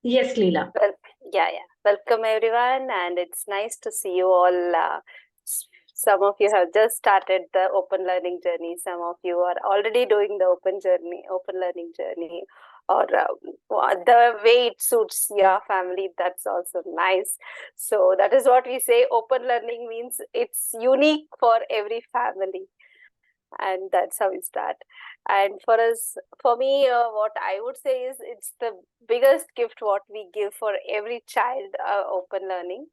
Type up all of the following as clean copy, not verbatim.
Yes, Leela. Well, yeah. Welcome everyone, and it's nice to see you all. Some of you have just started the open learning journey. Some of you are already doing the open learning journey, or the way it suits your family. That's also nice. So that is what we say. Open learning means it's unique for every family, and that's how we start. And for me, what I would say is it's the biggest gift what we give for every child, open learning.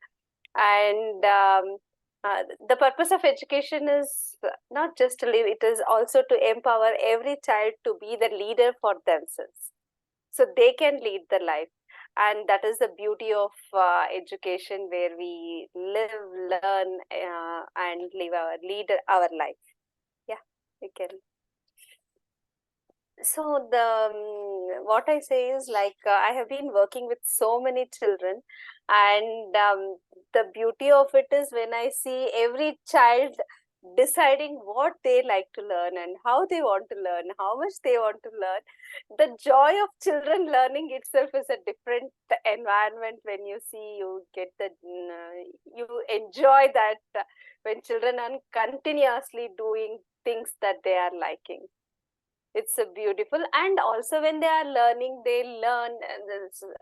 And the purpose of education is not just to live, it is also to empower every child to be the leader for themselves, so they can lead the life. And that is the beauty of education, where we live, learn, and live our life. Yeah, we can. So what I say is, like, I have been working with so many children, and the beauty of it is when I see every child deciding what they like to learn and how they want to learn, how much they want to learn. The joy of children learning itself is a different environment. When you see, you get you enjoy that, when children are continuously doing things that they are liking. It's a beautiful. And also when they are learning, they learn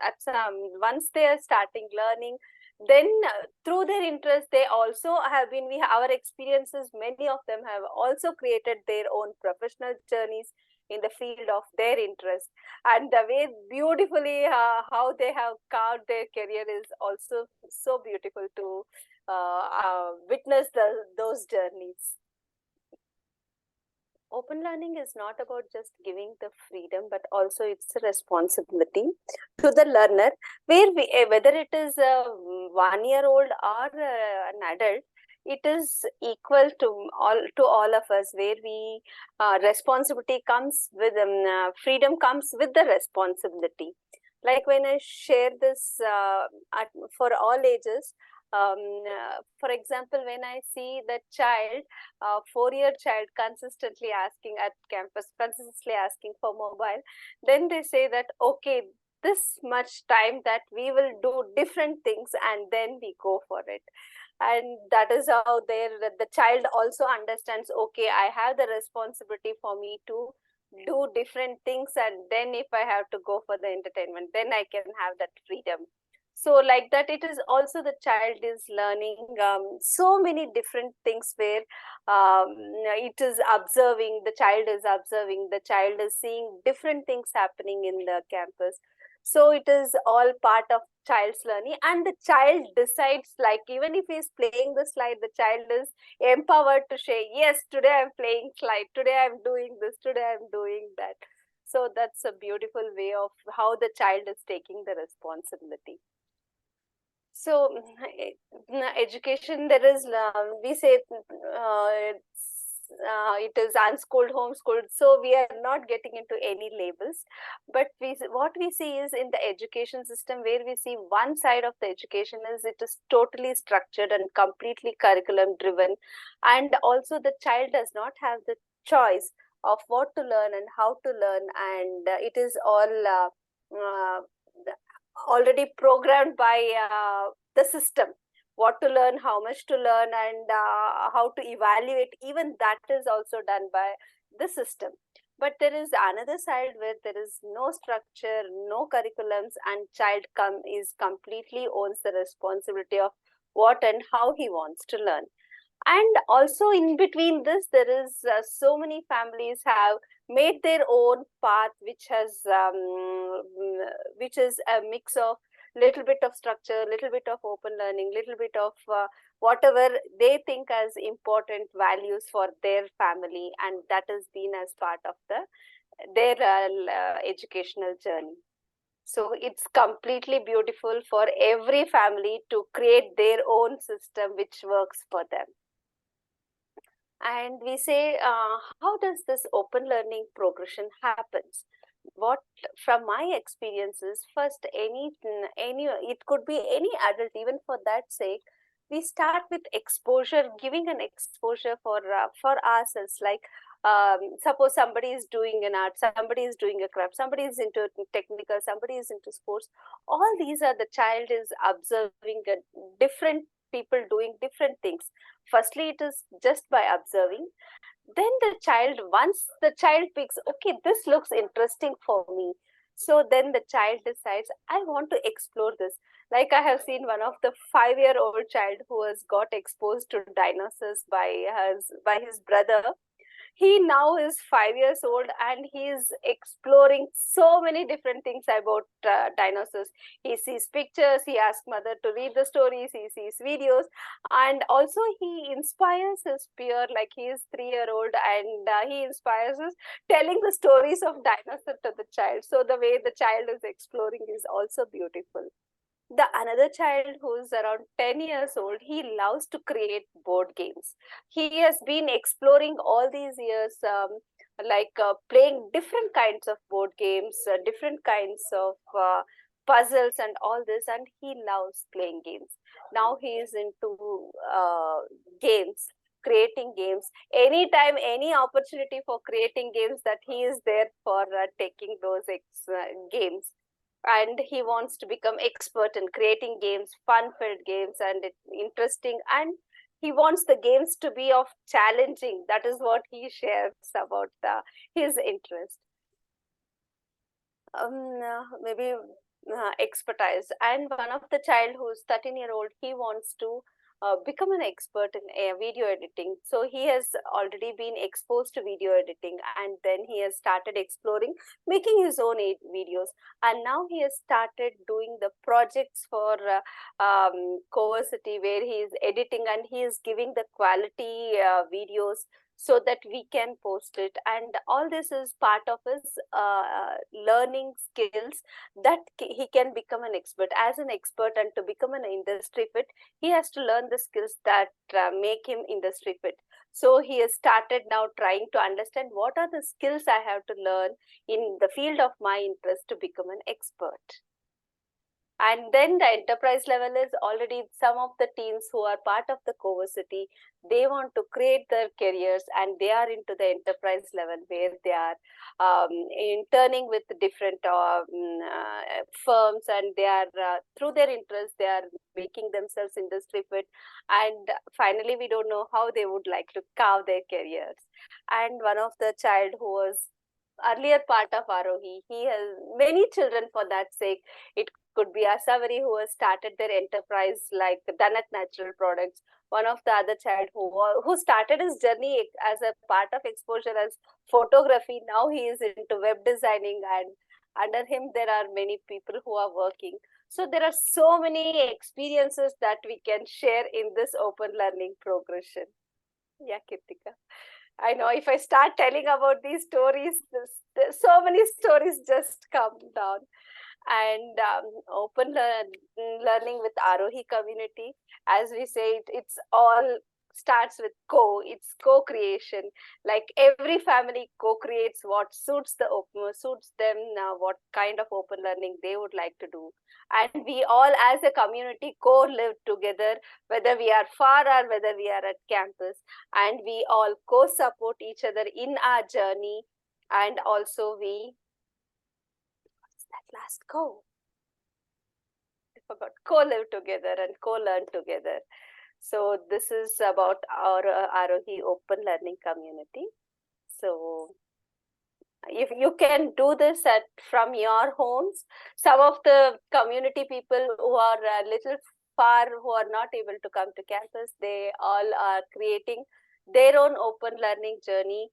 at some, once they are starting learning, then through their interest, they also have been, our experiences, many of them have also created their own professional journeys in the field of their interest. And the way beautifully how they have carved their career is also so beautiful to witness those journeys. Open learning is not about just giving the freedom, but also it's a responsibility to the learner, where whether it is a 1-year-old or an adult, it is equal to all of us, where we responsibility comes with freedom comes with the responsibility. Like when I share this for all ages, for example, when I see the child, 4-year child consistently asking at campus, consistently asking for mobile, then they say that, okay, this much time that we will do different things, and then we go for it. And that is how the child also understands, okay, I have the responsibility for me to do different things, and then if I have to go for the entertainment, then I can have that freedom. So like that, it is also the child is learning so many different things, where it is observing, the child is observing, the child is seeing different things happening in the campus. So it is all part of child's learning, and the child decides, like, even if he's playing the slide, the child is empowered to say, yes, today I'm playing slide, today I'm doing this, today I'm doing that. So that's a beautiful way of how the child is taking the responsibility. So education, there is, we say, it is unschooled, homeschooled. So we are not getting into any labels, but what we see is, in the education system, where we see one side of the education is, it is totally structured and completely curriculum driven, and also the child does not have the choice of what to learn and how to learn, and it is all uh, already programmed by the system, what to learn, how much to learn, and how to evaluate. Even that is also done by the system. But there is another side, where there is no structure, no curriculums, and child is completely owns the responsibility of what and how he wants to learn. And also in between this, there is so many families have made their own path, which is a mix of little bit of structure, little bit of open learning, little bit of whatever they think as important values for their family, and that has been as part of their educational journey. So it's completely beautiful for every family to create their own system which works for them. And we say, how does this open learning progression happens? What, from my experiences, first, any it could be any adult, even for that sake, we start with exposure, giving an exposure for ourselves, like suppose somebody is doing an art, somebody is doing a craft, somebody is into technical, somebody is into sports. All these are the child is observing a different people doing different things. Firstly, it is just by observing. Then the child, once the child picks, okay, this looks interesting for me. So then the child decides, I want to explore this. Like I have seen one of the 5-year-old child who has got exposed to dinosaurs by his brother. He now is 5 years old and he is exploring so many different things about dinosaurs. He sees pictures, he asks mother to read the stories, he sees videos, and also he inspires his peer. Like he is 3-year-old and he inspires us telling the stories of dinosaur to the child. So the way the child is exploring is also beautiful. The another child who's around 10 years old, he loves to create board games. He has been exploring all these years, playing different kinds of board games, different kinds of puzzles and all this, and he loves playing games. Now he is into games, creating games. Anytime, any opportunity for creating games, that he is there for taking those games. And he wants to become expert in creating games, fun-filled games, and interesting. And he wants the games to be of challenging. That is what he shares about his interest. Maybe expertise. And one of the child who's 13-year-old, he wants to become an expert in video editing. So he has already been exposed to video editing, and then he has started exploring making his own videos. And now he has started doing the projects for CoVersity, where he is editing and he is giving the quality videos so that we can post it. And all this is part of his learning skills, that he can become an expert. As an expert and to become an industry fit, he has to learn the skills that make him industry fit. So he has started now trying to understand what are the skills I have to learn in the field of my interest to become an expert. And then the enterprise level is already some of the teens who are part of the CoVersity, they want to create their careers and they are into the enterprise level, where they are interning with different firms, and they are through their interest, they are making themselves industry fit. And finally, we don't know how they would like to carve their careers. And one of the child who was earlier part of Aarohi, he has many children for that sake. It could be Asawari, who has started their enterprise like Danat Natural Products. One of the other child who started his journey as a part of exposure as photography. Now he is into web designing, and under him there are many people who are working. So there are so many experiences that we can share in this open learning progression. Yeah, Kirtika. I know if I start telling about these stories, so many stories just come down. And open learning with Aarohi community, as we say, it's all starts with it's co-creation. Like every family co-creates what suits them, what kind of open learning they would like to do. And we all as a community co-live together, whether we are far or whether we are at campus, and we all co-support each other in our journey. And also that last I forgot, co-live together and co-learn together. So this is about our Aarohi open learning community. So if you can do this from your homes, some of the community people who are a little far, who are not able to come to campus, they all are creating their own open learning journey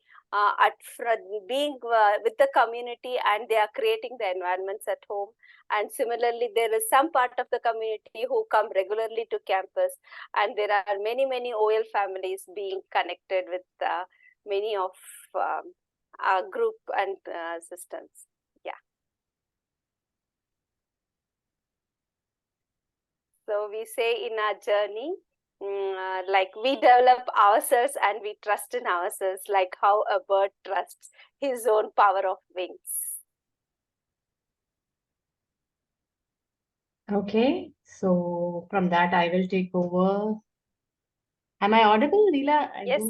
being with the community, and they are creating the environments at home. And similarly, there is some part of the community who come regularly to campus, and there are many OL families being connected with many of our group and systems. Yeah. So we say in our journey, like we develop ourselves and we trust in ourselves, like how a bird trusts his own power of wings. Okay, so from that I will take over. Am I audible, Leela? Yes,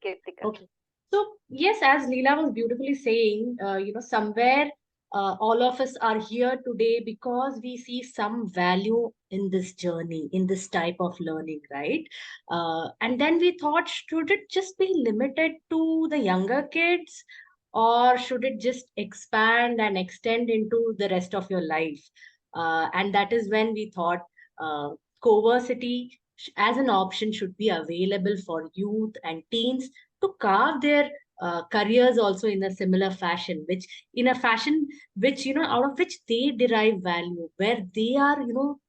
Kirtika. Okay. So yes, as Leela was beautifully saying, somewhere all of us are here today because we see some value in this journey, in this type of learning, right? And then we thought, should it just be limited to the younger kids, or should it just expand and extend into the rest of your life? And that is when we thought coversity as an option should be available for youth and teens to carve their careers also in a similar fashion, which in a fashion which, out of which they derive value, where they are,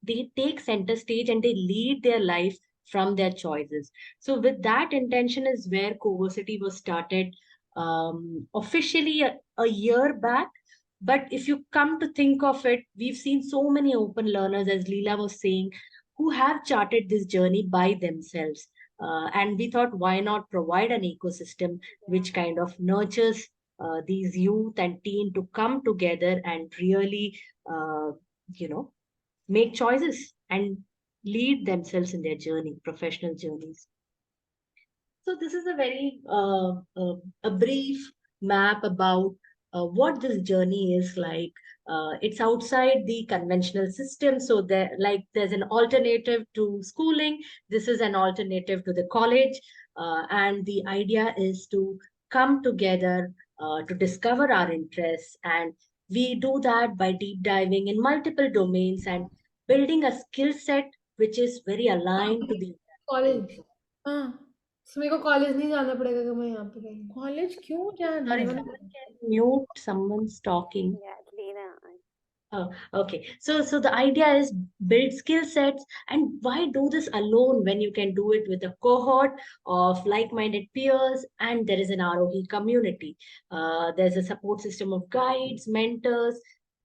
they take center stage and they lead their life from their choices. So with that intention is where coversity was started officially a year back. But if you come to think of it, we've seen so many open learners, as Leela was saying, who have charted this journey by themselves. And we thought, why not provide an ecosystem which kind of nurtures these youth and teen to come together and really, you know, make choices and lead themselves in their journey, professional journeys. So this is a very a brief map about what this journey is like. It's outside the conventional system, so there's an alternative to schooling. This is an alternative to the college, and the idea is to come together to discover our interests, and we do that by deep diving in multiple domains and building a skill set which is very aligned to the college हाँ तो मेरे को college नहीं जाना पड़ेगा कि मैं यहाँ पे करूँ कॉलेज क्यों जाना Sorry, है someone can mute, someone's talking. Yeah, Lena. Oh, okay. So the idea is build skill sets, and why do this alone when you can do it with a cohort of like-minded peers, and there is an Aarohi community. There's a support system of guides, mentors,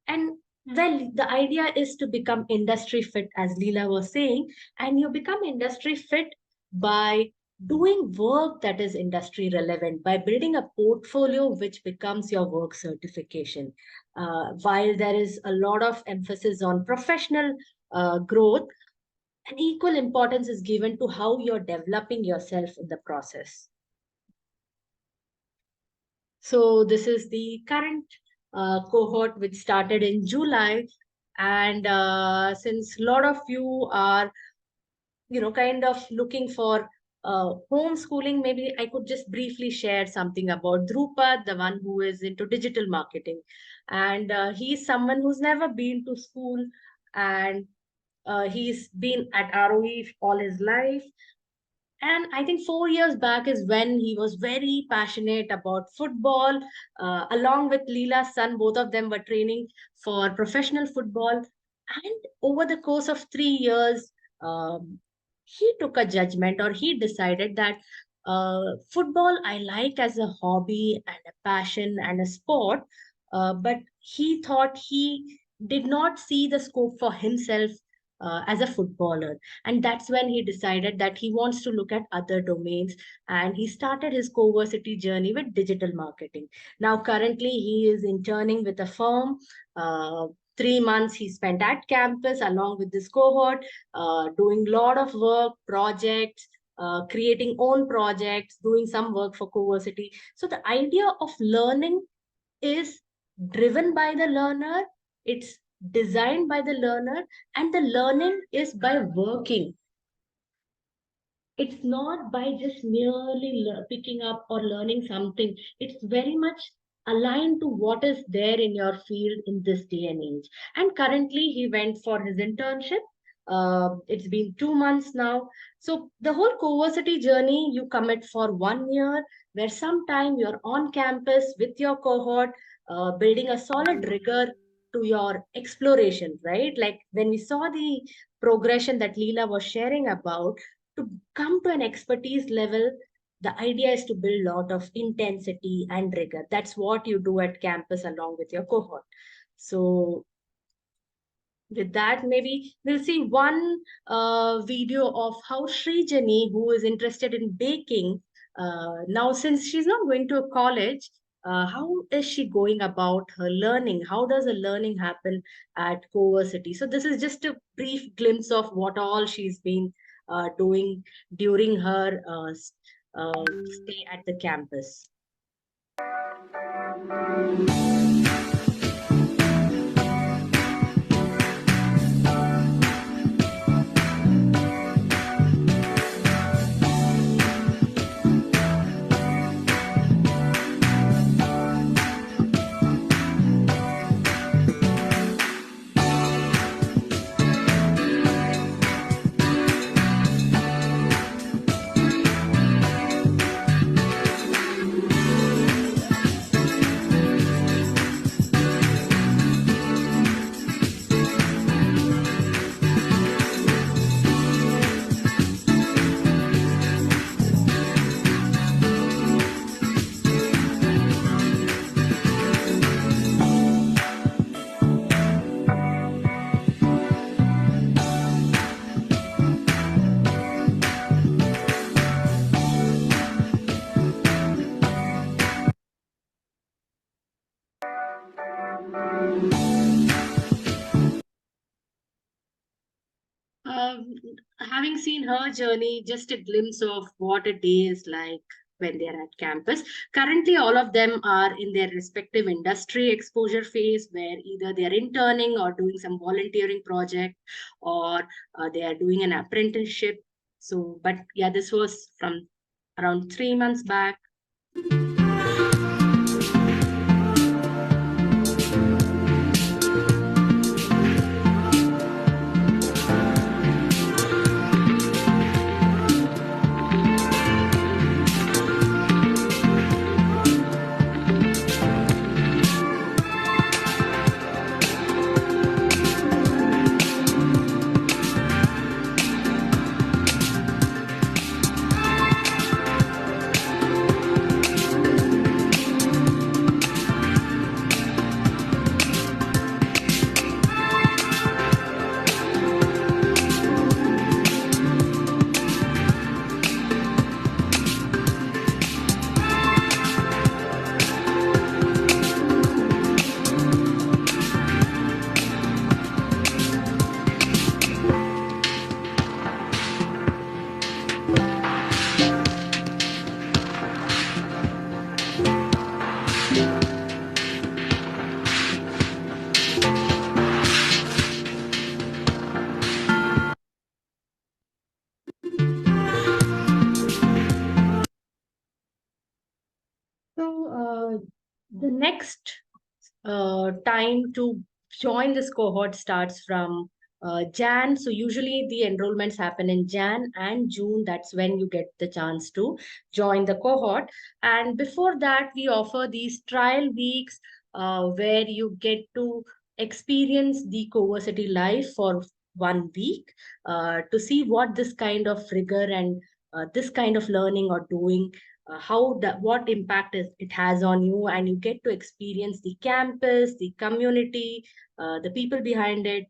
and well, the idea is to become industry fit, as Leela was saying, and you become industry fit by doing work that is industry relevant, by building a portfolio which becomes your work certification. While there is a lot of emphasis on professional growth, an equal importance is given to how you're developing yourself in the process. So this is the current cohort which started in July. And since a lot of you are, kind of looking for homeschooling, maybe I could just briefly share something about Drupad, the one who is into digital marketing. And he's someone who's never been to school, and he's been at ROE all his life. And I think 4 years back is when he was very passionate about football. Along with Leela's son, both of them were training for professional football. And over the course of 3 years, he took a judgment, or he decided that football I like as a hobby and a passion and a sport. But he thought he did not see the scope for himself as a footballer, and that's when he decided that he wants to look at other domains, and he started his coversity journey with digital marketing. Now currently he is interning with a firm. 3 months he spent at campus along with this cohort, doing a lot of work projects, creating own projects, doing some work for coversity. So the idea of learning is driven by the learner, it's designed by the learner, and the learning is by working. It's not by just merely picking up or learning something. It's very much aligned to what is there in your field in this day and age. And currently, he went for his internship. It's been 2 months now. So the whole coversity journey, you commit for 1 year, where sometime you're on campus with your cohort, building a solid rigor to your exploration, right? Like when we saw the progression that Leela was sharing about, to come to an expertise level, the idea is to build a lot of intensity and rigor. That's what you do at campus along with your cohort. So with that, maybe we'll see one video of how Srijani, who is interested in baking, now since she's not going to a college, how is she going about her learning? How does the learning happen at coversity? So this is just a brief glimpse of what all she's been doing during her stay at the campus. Um, Having seen her journey, just a glimpse of what a day is like when they're at campus. Currently, all of them are in their respective industry exposure phase where either they're interning or doing some volunteering project or they are doing an apprenticeship. So, but yeah, this was from around 3 months back. So the next time to join this cohort starts from Jan. So usually the enrollments happen in Jan and June. That's when you get the chance to join the cohort. And before that, we offer these trial weeks where you get to experience the CoVersity life for 1 week to see what this kind of rigor and this kind of learning or doing how that what impact it has on you, and you get to experience the campus, the community, the people behind it.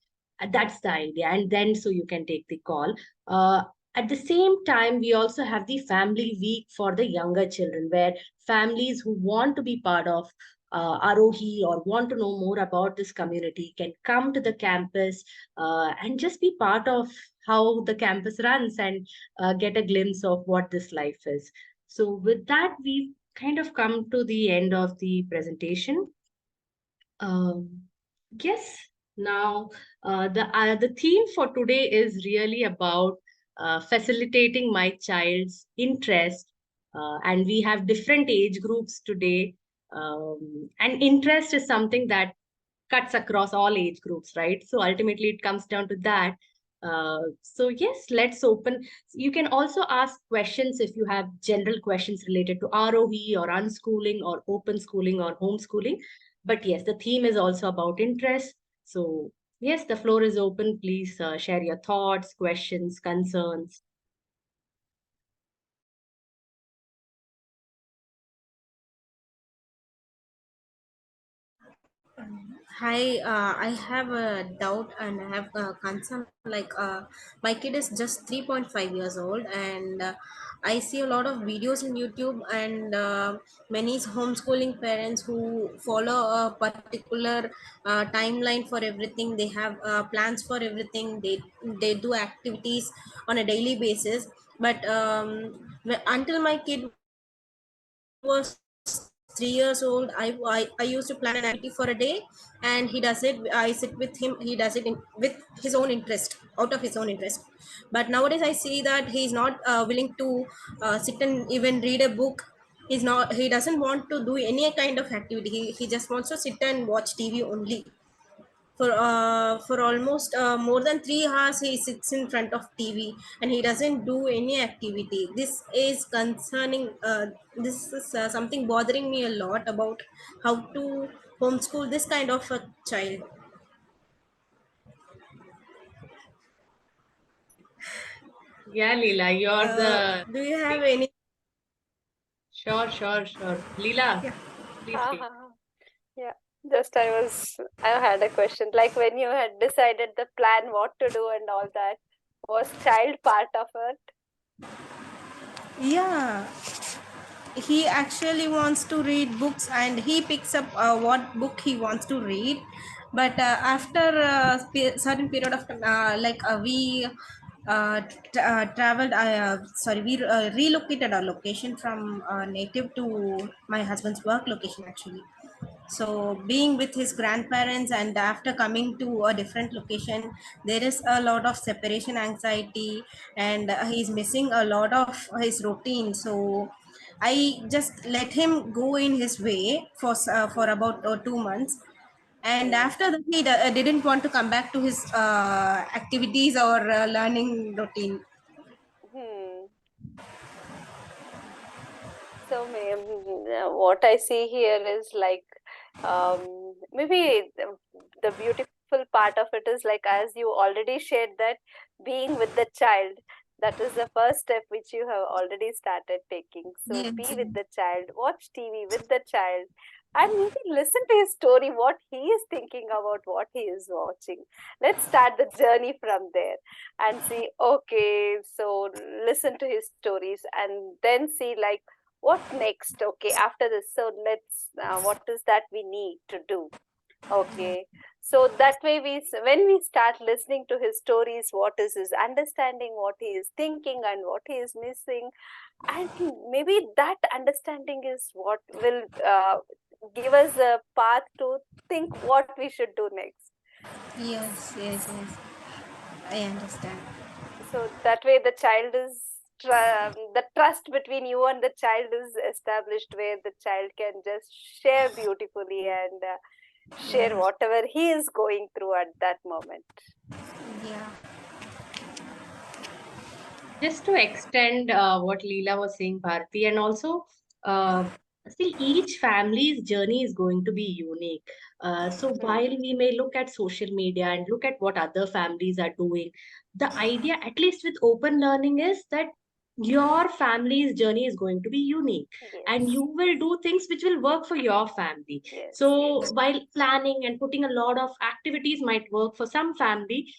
That's the idea, and then so you can take the call. At the same time, we also have the family week for the younger children, where families who want to be part of Aarohi or want to know more about this community can come to the campus and just be part of how the campus runs and get a glimpse of what this life is. So with that, we've kind of come to the end of the presentation. Um, yes, now the theme for today is really about facilitating my child's interest, and we have different age groups today. And interest is something that cuts across all age groups, right? So ultimately, it comes down to that. So yes, let's open. You can also ask questions if you have general questions related to ROV or unschooling or open schooling or homeschooling. But yes, the theme is also about interest. So yes, the floor is open. Please share your thoughts, questions, concerns. Hi, I have a doubt and I have a concern. My kid is just 3.5 years old, and I see a lot of videos in YouTube, and many homeschooling parents who follow a particular timeline for everything. They have plans for everything. They do activities on a daily basis. But until my kid was 3 years old, 3 years old, I used to plan an activity for a day, and he does it. I sit with him. He does it with his own interest, out of his own interest. But nowadays, I see that he's not willing to sit and even read a book. He's not. He doesn't want to do any kind of activity. He just wants to sit and watch TV only. For almost more than 3 hours, he sits in front of TV and he doesn't do any activity. This is concerning. This is something bothering me a lot about how to homeschool this kind of a child. Yeah, Leela, you're the Do you have any? sure, sure, sure. Leela, Yeah. please speak. Yeah, just I had a question. Like when you had decided the plan, what to do and all that, was child part of it? Yeah, he actually wants to read books and he picks up what book he wants to read. But after a certain period of time, we traveled sorry we relocated our location from native to my husband's work location actually. So being with his grandparents and after coming to a different location, there is a lot of separation anxiety, and he's missing a lot of his routine. So I just let him go in his way for about 2 months, and Hmm. after that he didn't want to come back to his activities or learning routine. Hmm. So, what I see here is like, maybe the beautiful part of it is like, as you already shared, that being with the child, that is the first step which you have already started taking. So, Yes, be with the child, watch TV with the child, and maybe listen to his story, what he is thinking about what he is watching. Let's start the journey from there and see, okay, so listen to his stories and then see, like, what next? Okay, after this, so let's what is that we need to do? Okay, so that way when we start listening to his stories, what is his understanding, what he is thinking and what he is missing, and maybe that understanding is what will give us a path to think what we should do next. yes, yes, yes, I understand. So that way the child is the trust between you and the child is established, where the child can just share beautifully and share whatever he is going through at that moment. Yeah. Just to extend what Leela was saying, Bharti, and also uh, see, each family's journey is going to be unique. So while we may look at social media and look at what other families are doing, the idea, at least with open learning, is that your family's journey is going to be unique, and Yes, you will do things which will work for your family. yes, So yes. while planning and putting a lot of activities might work for some family,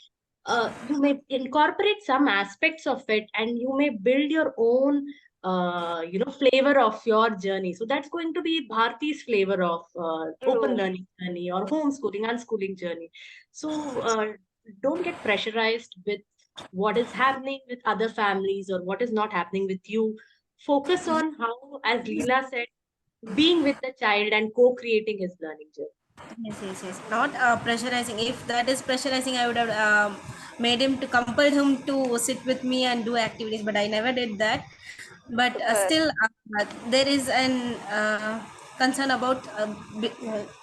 you may incorporate some aspects of it, and you may build your own flavor of your journey. So that's going to be Bharti's flavor of open True. learning journey or homeschooling, unschooling journey. So don't get pressurized with what is happening with other families or what is not happening with you. Focus on how, as Leela said, being with the child and co-creating his learning journey. Yes, yes, yes. Not pressurizing. If that is pressurizing, I would have made him to compel him to sit with me and do activities, but I never did that. But Super. still, there is an concern about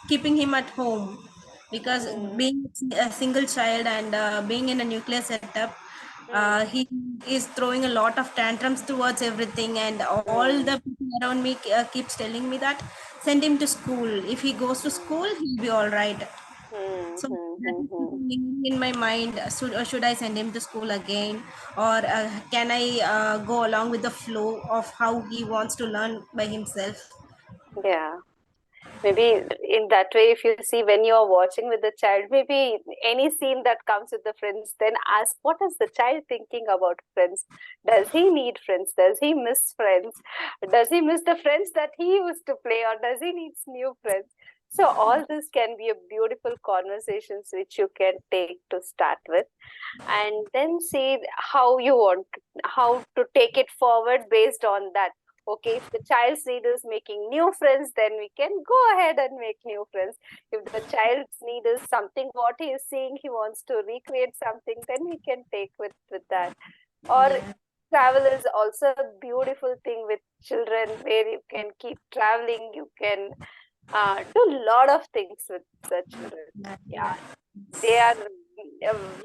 keeping him at home, because Hmm. being a single child and being in a nuclear setup, Hmm. he is throwing a lot of tantrums towards everything, and all Hmm. the people around me keeps telling me that send him to school. If he goes to school, he'll be all right. Hmm. So Hmm. that Hmm. is Hmm. lingering in my mind. Should I send him to school again, or can I go along with the flow of how he wants to learn by himself? Yeah. Maybe in that way, if you see when you are watching with the child, maybe any scene that comes with the friends, then ask, what is the child thinking about friends? Does he need friends? Does he miss friends? Does he miss the friends that he used to play, or does he need new friends? So all this can be a beautiful conversations which you can take to start with, and then see how you want how to take it forward based on that. Okay, if the child's need is making new friends, then we can go ahead and make new friends. If the child's need is something what he is seeing, he wants to recreate something, then we can take with that. Or travel is also a beautiful thing with children, where you can keep traveling, you can do a lot of things with the children. Yeah, they are.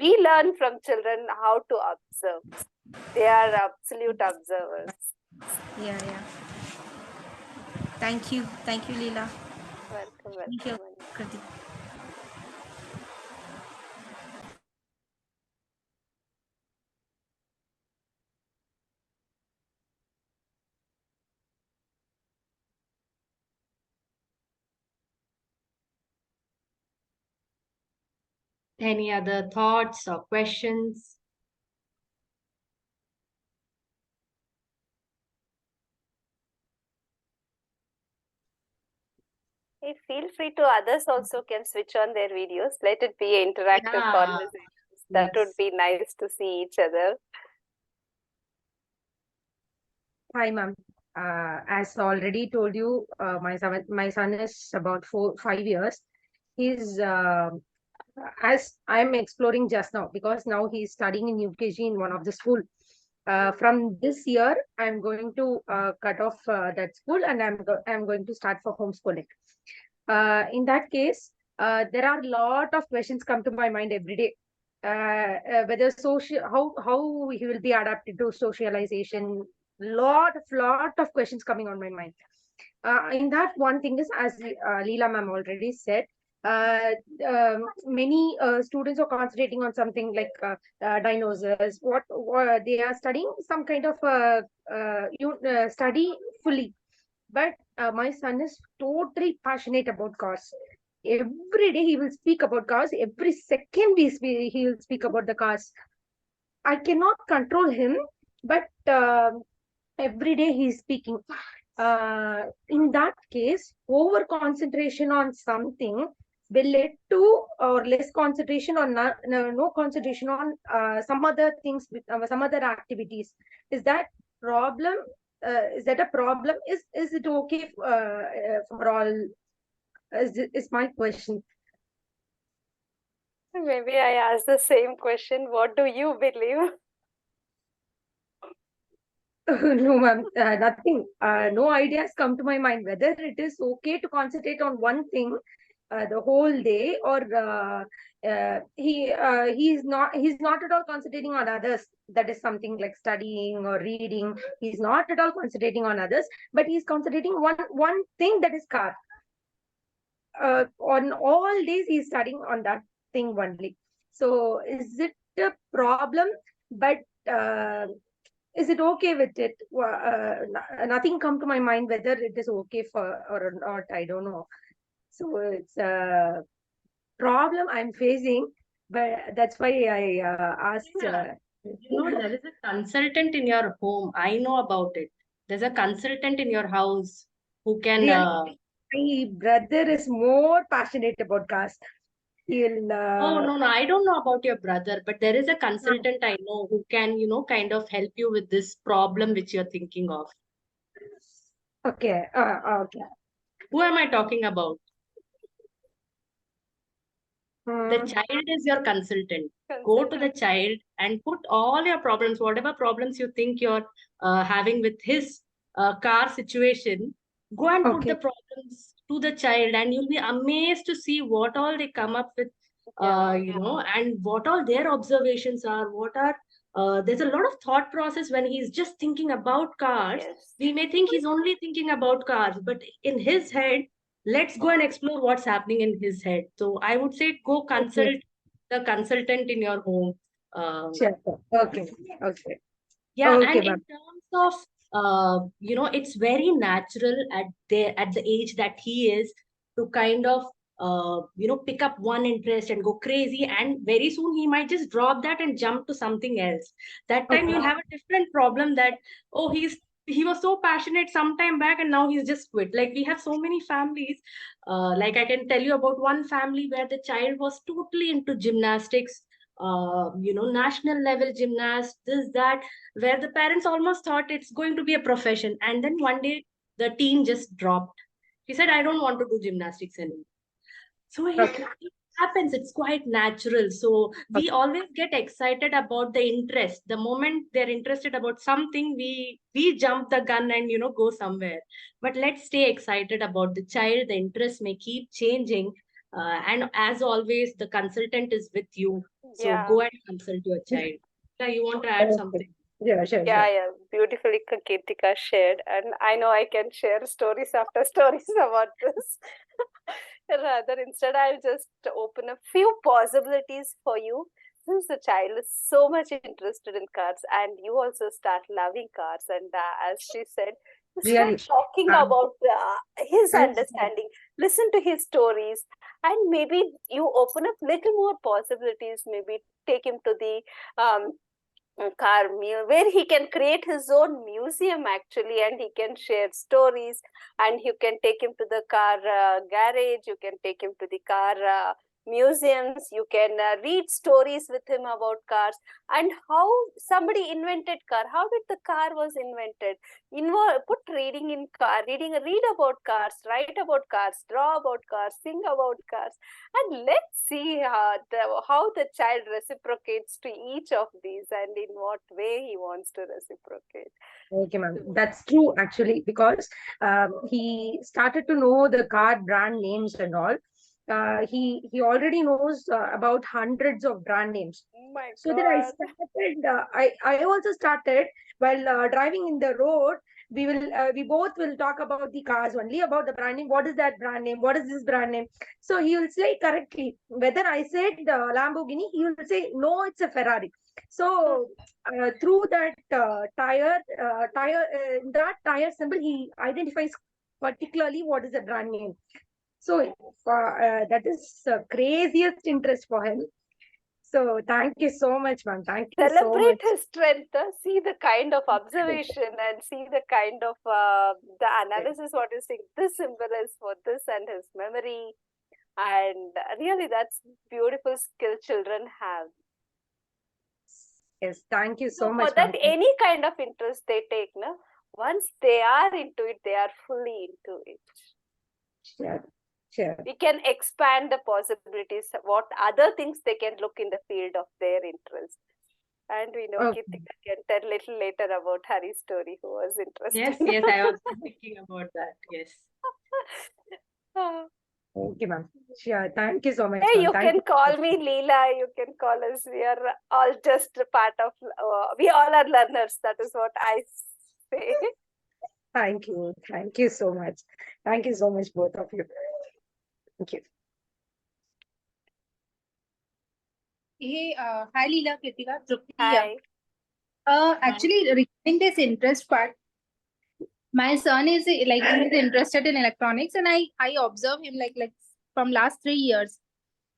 We learn from children how to observe. They are absolute observers. Yeah, yeah. Thank you, Leela. Welcome, Thank you, welcome. Kriti. Any other thoughts or questions? Hey, feel free to others also can switch on their videos. Let it be interactive Yeah. conversations. That would Yes. be nice to see each other. Hi, ma'am. As already told you, my son is about 5 years. He's as I'm exploring just now, because now he's studying in UKG in one of the school. From this year, I'm going to cut off that school, and I'm going to start for homeschooling. In that case, there are a lot of questions come to my mind every day. Whether social, how he will be adapted to socialization. Lot of questions coming on my mind. In that, one thing is, as Leela ma'am already said, uh, many students are concentrating on something like dinosaurs. What they are studying some kind of study fully. But my son is totally passionate about cars. Every day he will speak about cars. Every second he will speak about the cars. I cannot control him, but every day he's speaking. In that case, over concentration on something will lead to or less concentration on no concentration on some other things, some other activities. Is that problem? Is that a problem? Is it okay for all? Is my question. Maybe I ask the same question. What do you believe? No, ma'am, nothing. No ideas come to my mind whether it is okay to concentrate on one thing the whole day, or he's not at all concentrating on others. That is something like studying or reading. He's not at all concentrating on others, but he's concentrating one thing, that is car. On all days he's studying on that thing only. So is it a problem? But is it okay with it? Nothing come to my mind whether it is okay for or not. I don't know. So it's a problem I'm facing, but that's why I asked. Yeah. There is a consultant in your home. I know about it. There's a consultant in your house who can. My brother is more passionate about cars. He'll. Oh, no, I don't know about your brother, but there is a consultant I know who can, kind of help you with this problem which you're thinking of. Okay. Okay. Who am I talking about? The child is your consultant. Go to the child and put all your problems, whatever problems you think you're having with his car situation. Go and put the problems to the child, and you'll be amazed to see what all they come up with, and what all their observations are. There's a lot of thought process when he's just thinking about cars. Yes. We may think he's only thinking about cars, but in his head, let's go and explore what's happening in his head. So I would say go consult the consultant in your home. Sure. Okay. Okay. Yeah, Okay, and in terms of it's very natural at the age that he is to kind of pick up one interest and go crazy, and very soon he might just drop that and jump to something else. That time you'll have a different problem that, oh, he was so passionate some time back and now he's just quit. Like, we have so many families. Like, I can tell you about one family where the child was totally into gymnastics. national level gymnast, this, that, where the parents almost thought it's going to be a profession. And then one day the teen just dropped. He said, I don't want to do gymnastics anymore. So it happens, it's quite natural. So we always get excited about the interest. The moment they're interested about something, we jump the gun and go somewhere. But let's stay excited about the child. The interest may keep changing. And as always, the consultant is with you. So Yeah. go and consult your child. You want to add something? Yeah, sure. Yeah, beautifully Kirtika shared, and I know I can share stories after stories about this. Rather, instead, I'll just open a few possibilities for you. Since the child is so much interested in cars, and you also start loving cars, and as she said, you Really, start talking about his understanding, listen to his stories, and maybe you open up little more possibilities. Maybe take him to the car where he can create his own museum actually, and he can share stories, and you can take him to the car garage, you can take him to the car museums, you can read stories with him about cars and how somebody invented car, how did the car was invented, put reading in car, read about cars, write about cars, draw about cars, sing about cars, and let's see how the child reciprocates to each of these and in what way he wants to reciprocate. Okay, ma'am. That's true actually, because he started to know the car brand names and all. He already knows about hundreds of brand names. Oh my So then I God. started. I also started while driving in the road. We both will talk about the cars only, about the brand name. What is that brand name? What is this brand name? So he will say correctly whether I said Lamborghini. He will say no, it's a Ferrari. So through that that tire symbol, he identifies particularly what is the brand name. So that is craziest interest for him. So thank you so much, ma'am. Thank you so much. Celebrate his strength, see the kind of observation and see the kind of the analysis, what you think this symbol is for this, and his memory. And really, that's beautiful skill children have. Yes, thank you so much. For that, any kind of interest they take, no? Once they are into it, they are fully into it. Sure. We can expand the possibilities, what other things they can look in the field of their interest. And we know Kirtika can tell a little later about Hari's story, who was interested. Yes, I was thinking about that. Yes. Okay, ma'am. Sure. Thank you so much. Hey, you can call me Leela. You can call us. We are all just a part of. We all are learners. That is what I say. Thank you. Thank you so much. Thank you so much, both of you. Thank you. Hey, hi Leela, Kritika, Trupti. Hi. Actually, regarding this interest part, my son is like he's interested in electronics, and I observe him like from last 3 years.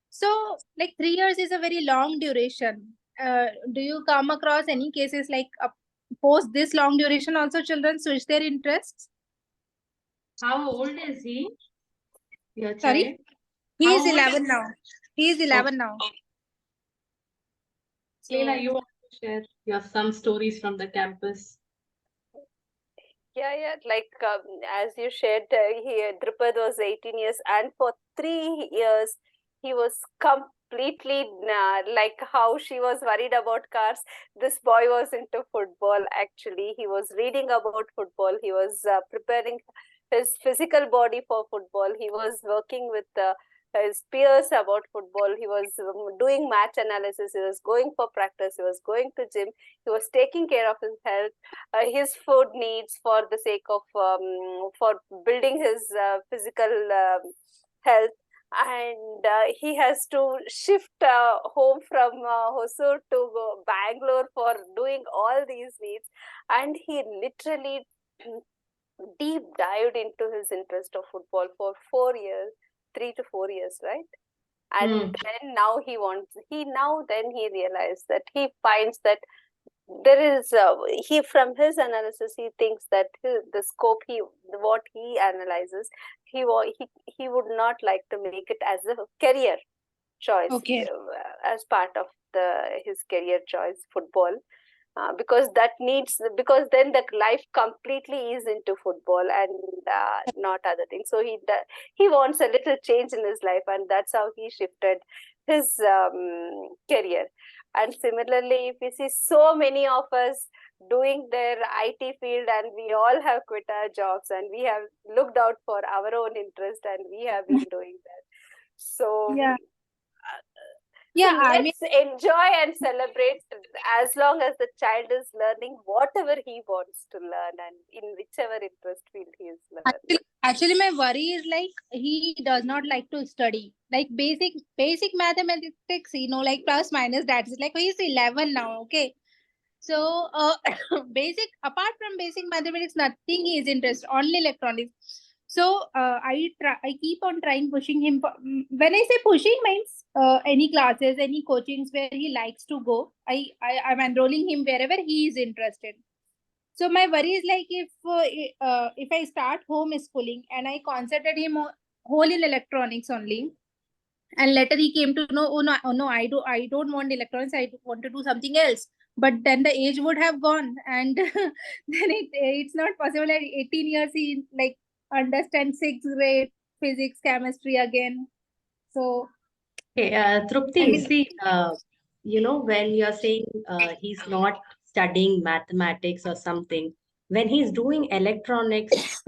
So like 3 years is a very long duration. Do you come across any cases like post this long duration also children switch their interests? How old is he? Your child? Sorry, he is 11 now. He is 11 now. Leela, you want to share some stories from the campus? Yeah. Like as you shared, Drupad was 18 years, and for 3 years he was completely like how she was worried about cars. This boy was into football. Actually, he was reading about football. He was preparing his physical body for football. He was working with his peers about football. He was doing match analysis. He was going for practice. He was going to gym. He was taking care of his health, his food needs for the sake of for building his physical health. And he has to shift home from Hosur to Bangalore for doing all these needs. And he literally deep dived into his interest of football for 4 years. 3 to 4 years, right? And then now he realized that he finds that there is from his analysis, he thinks that the scope what he analyzes, he would not like to make it as a career. choice Okay. as part of his career choice, football. Because then the life completely is into football and not other things. So he wants a little change in his life, and that's how he shifted his career. And similarly, if you see so many of us doing their IT field, and we all have quit our jobs and we have looked out for our own interest, and we have been doing that. So Yeah. so Yeah, I mean, let's enjoy and celebrate as long as the child is learning whatever he wants to learn and in whichever interest field he is learning. actually my worry is like he does not like to study like basic mathematics, like plus minus, that's like he's 11 now. Okay. So basic, apart from basic mathematics, nothing he is interested, only electronics. So I keep on trying pushing him. When I say pushing means any classes, any coachings where he likes to go, I'm enrolling him wherever he is interested. So my worry is like if I start homeschooling and I concentrate him whole in electronics only, and later he came to know, oh no, I don't want electronics, I want to do something else. But then the age would have gone, and then it's not possible at 18 years he like understand sixth grade physics, chemistry again. So Okay, I Trupti, mean, see, when you're saying he's not studying mathematics or something, when he's doing electronics,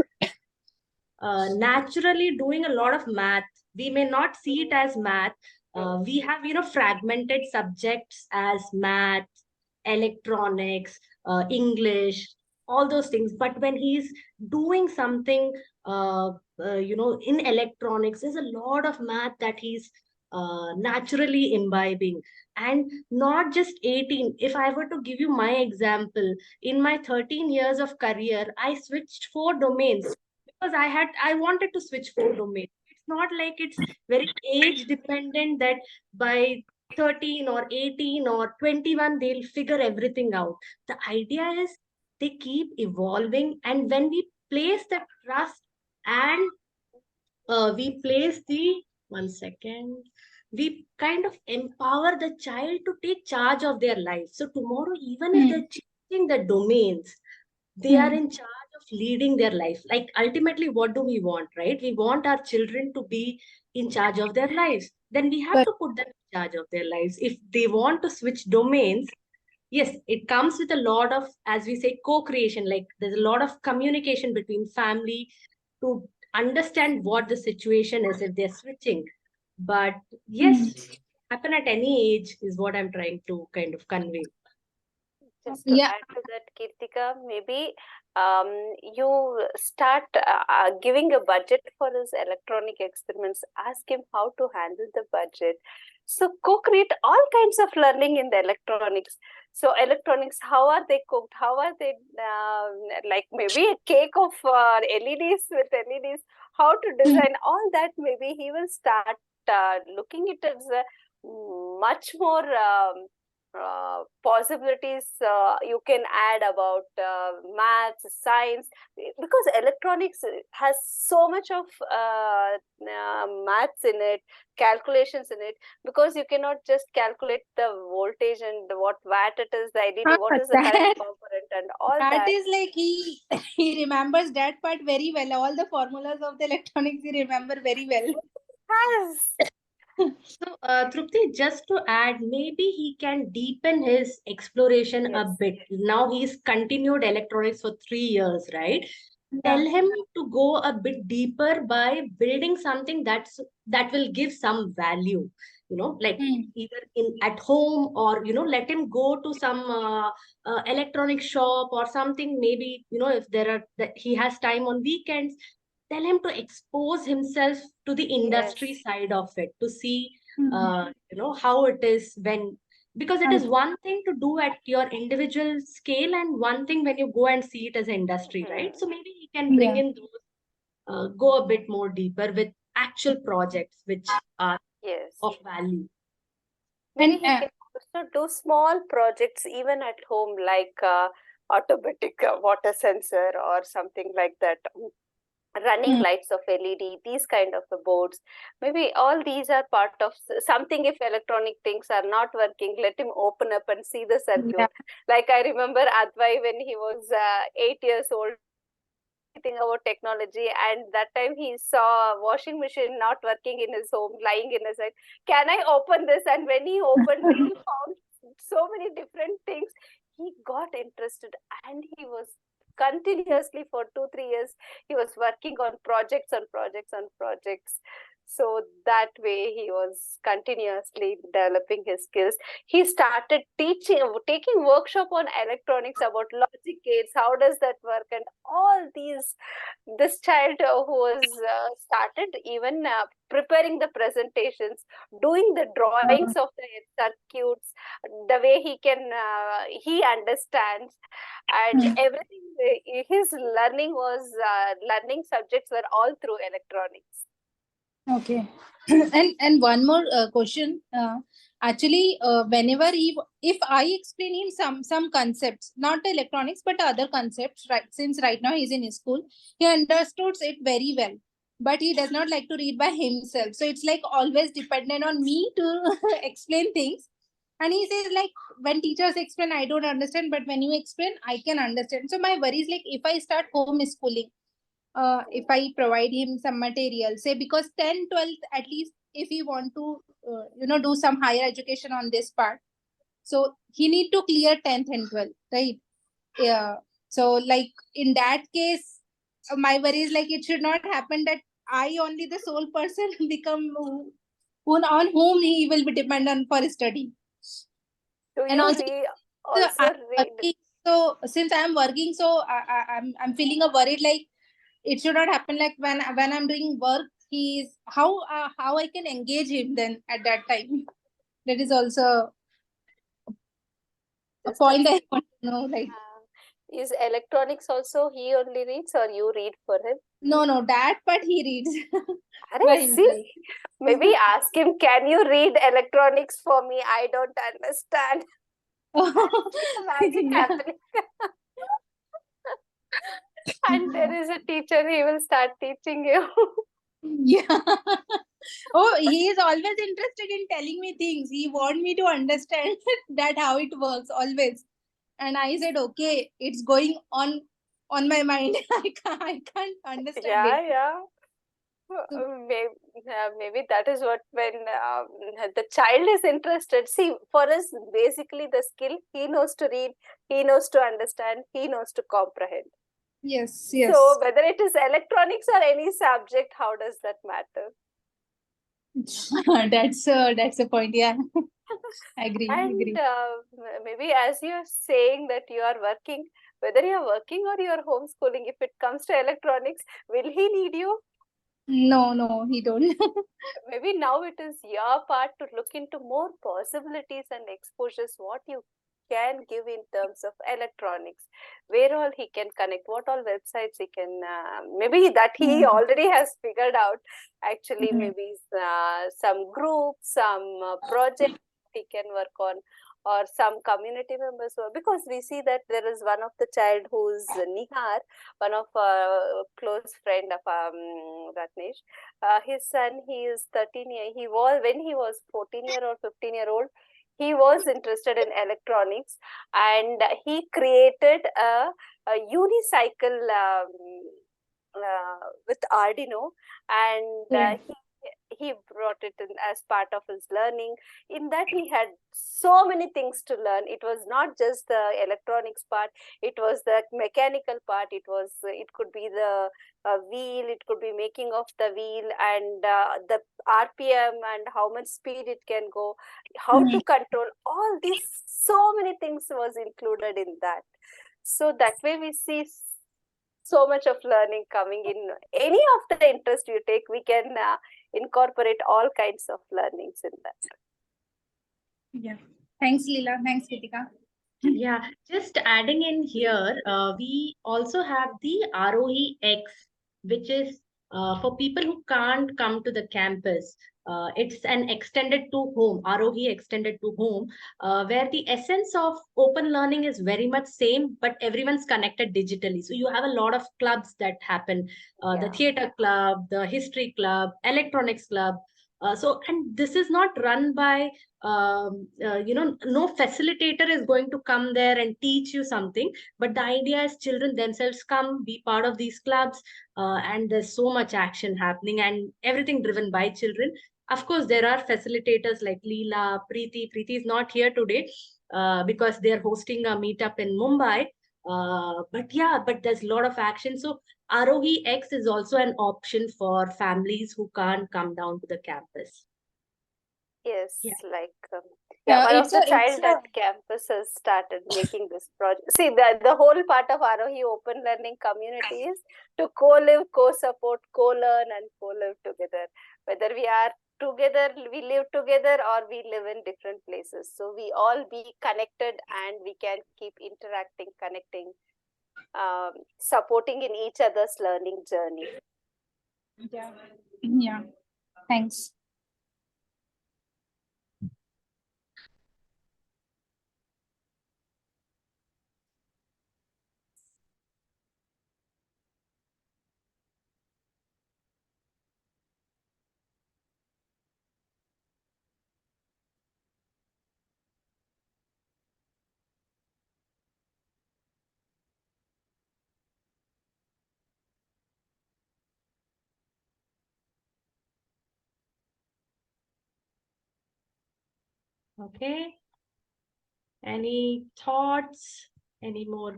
naturally doing a lot of math. We may not see it as math. We have, fragmented subjects as math, electronics, English, all those things. But when he's doing something, in electronics, there's a lot of math that he's naturally imbibing. And not just 18. If I were to give you my example, in my 13 years of career, I switched 4 domains because I wanted to switch 4 domains. It's not like it's very age dependent that by 13 or 18 or 21 they'll figure everything out. The idea is they keep evolving, and when we place the trust and we place the one second we kind of empower the child to take charge of their life. So tomorrow, even if they're changing the domains, they are in charge of leading their life. Like ultimately, what do we want, right? We want our children to be in charge of their lives. Then we have but to put them in charge of their lives. If they want to switch domains, yes, it comes with a lot of, as we say, co-creation. Like there's a lot of communication between family to understand what the situation is if they're switching. But yes, happen at any age is what I'm trying to kind of convey. Just to yeah, add to that, Kirtika, maybe you start giving a budget for his electronic experiments. Ask him how to handle the budget. So co-create all kinds of learning in the electronics. So electronics, how are they cooked? How are they like maybe a cake of LEDs with LEDs? How to design all that? Maybe he will start looking at it as a much more. Possibilities you can add about maths, science, because electronics has so much of maths in it, calculations in it, because you cannot just calculate the voltage and what watt it is, the LED, what is the current component and all that that. is like he remembers that part very well. All the formulas of the electronics he remember very well. Yes. So, Trupti, just to add, maybe he can deepen his exploration a Yes. bit. Now he's continued electronics for 3 years, right? Tell Yeah. him to go a bit deeper by building something that will give some value. Like either in at home, or let him go to some electronic shop or something. Maybe if there are that he has time on weekends, tell him to expose himself to the industry Yes. side of it to see how it is when, because it is one thing to do at your individual scale and one thing when you go and see it as an industry, right? So maybe he can bring Yeah. in those, go a bit more deeper with actual projects which are Yes. of value. Maybe And he can also do small projects even at home, like automatic water sensor or something like that. running lights of LED, these kind of boards. Maybe all these are part of something. If electronic things are not working, let him open up and see the circuit. Like I remember Advai when he was 8 years old, thing about technology, and that time he saw a washing machine not working in his home, lying in his side. Can I open this? And when he opened it, he found so many different things. He got interested, and he was continuously for 2-3 years he was working on projects on projects on projects. So that way he was continuously developing his skills. He started taking workshop on electronics about logic gates, how does that work, and all these. This child who was started even preparing the presentations, doing the drawings of the circuits, the way he understands, and everything. His learning was learning subjects were all through electronics. Okay. And one more question. Actually, whenever if I explain him some concepts, not electronics but other concepts, right? Since right now he's in school, he understood it very well, but he does not like to read by himself. So it's like always dependent on me to explain things. And he says like, when teachers explain, I don't understand, but when you explain, I can understand. So my worry is like, if I start homeschooling, if I provide him some material, say, because 10, 12, at least if he want to, do some higher education on this part, so he need to clear 10th and 12th, right? Yeah. So like in that case, my worry is like, it should not happen that I only the sole person become on whom he will be dependent for study. Do And you also, read? So since I'm working, so I'm feeling a worried like, it should not happen like when I'm doing work, he's how I can engage him then at that time. That is also a point I want to know. Like, is electronics also he only reads, or you read for him? No, that part he reads. See, maybe ask him, can you read electronics for me? I don't understand. Magic happening. And there is a teacher, he will start teaching you. Yeah. Oh, he is always interested in telling me things. He want me to understand that how it works always. And I said, okay, it's going on my mind. I can't understand it. Yeah. Maybe that is what, when the child is interested. See, for us, basically the skill, he knows to read, he knows to understand, he knows to comprehend. Yes. So whether it is electronics or any subject, how does that matter? That's a point. Yeah. agree. Maybe as you're saying that you are working, whether you're working or you're homeschooling, if it comes to electronics, will he need you? No, he don't. Maybe now it is your part to look into more possibilities and exposures, what you can give in terms of electronics, where all he can connect, what all websites he can, maybe that he already has figured out. Actually, maybe some groups, some projects he can work on, or some community members, because we see that there is one of the child who's Nihar, one of close friend of Ratnesh. His son, he is 13 year. When he was 14-year or 15-year-old, he was interested in electronics, and he created a unicycle with Arduino, and he brought it in as part of his learning. In that, he had so many things to learn. It was not just the electronics part, it was the mechanical part, it could be the wheel, it could be making of the wheel, and the RPM and how much speed it can go, how to control all these. So many things was included in that. So that way we see so much of learning coming in. Any of the interest you take, we can incorporate all kinds of learnings in that. Yeah. Thanks, Leela. Thanks, Kritika. Yeah, just adding in here, we also have the Aarohi X, which is For people who can't come to the campus, it's an extended to home, Aarohi extended to home, where the essence of open learning is very much same, but everyone's connected digitally. So you have a lot of clubs that happen, the theater club, the history club, electronics club. And this is not run by, no facilitator is going to come there and teach you something, but the idea is children themselves come, be part of these clubs, and there's so much action happening and everything driven by children. Of course, there are facilitators like Leela, Preeti. Preeti is not here today because they're hosting a meetup in Mumbai. But there's a lot of action. So Aarohi X is also an option for families who can't come down to the campus. Yes, Yeah. one of It's the a- child it's a- at campus has started making this project. See, the whole part of Aarohi open learning community is to co-live, co-support, co-learn, and co-live together. Whether we are together, we live together, or we live in different places. So we all be connected, and we can keep interacting, connecting, supporting in each other's learning journey. Yeah. Thanks. Okay. Any thoughts? Any more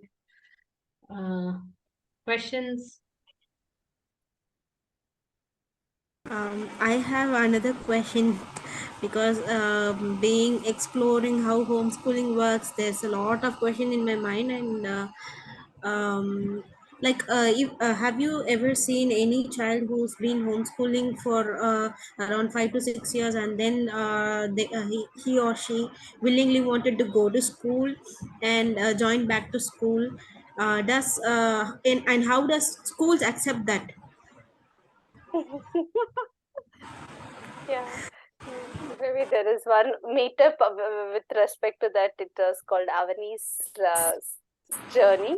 questions? I have another question because being exploring how homeschooling works, there's a lot of question in my mind, and if have you ever seen any child who's been homeschooling for around 5 to 6 years, and then he or she willingly wanted to go to school and join back to school? And how does schools accept that? Yeah, maybe there is one meetup with respect to that. It was called Avani's journey,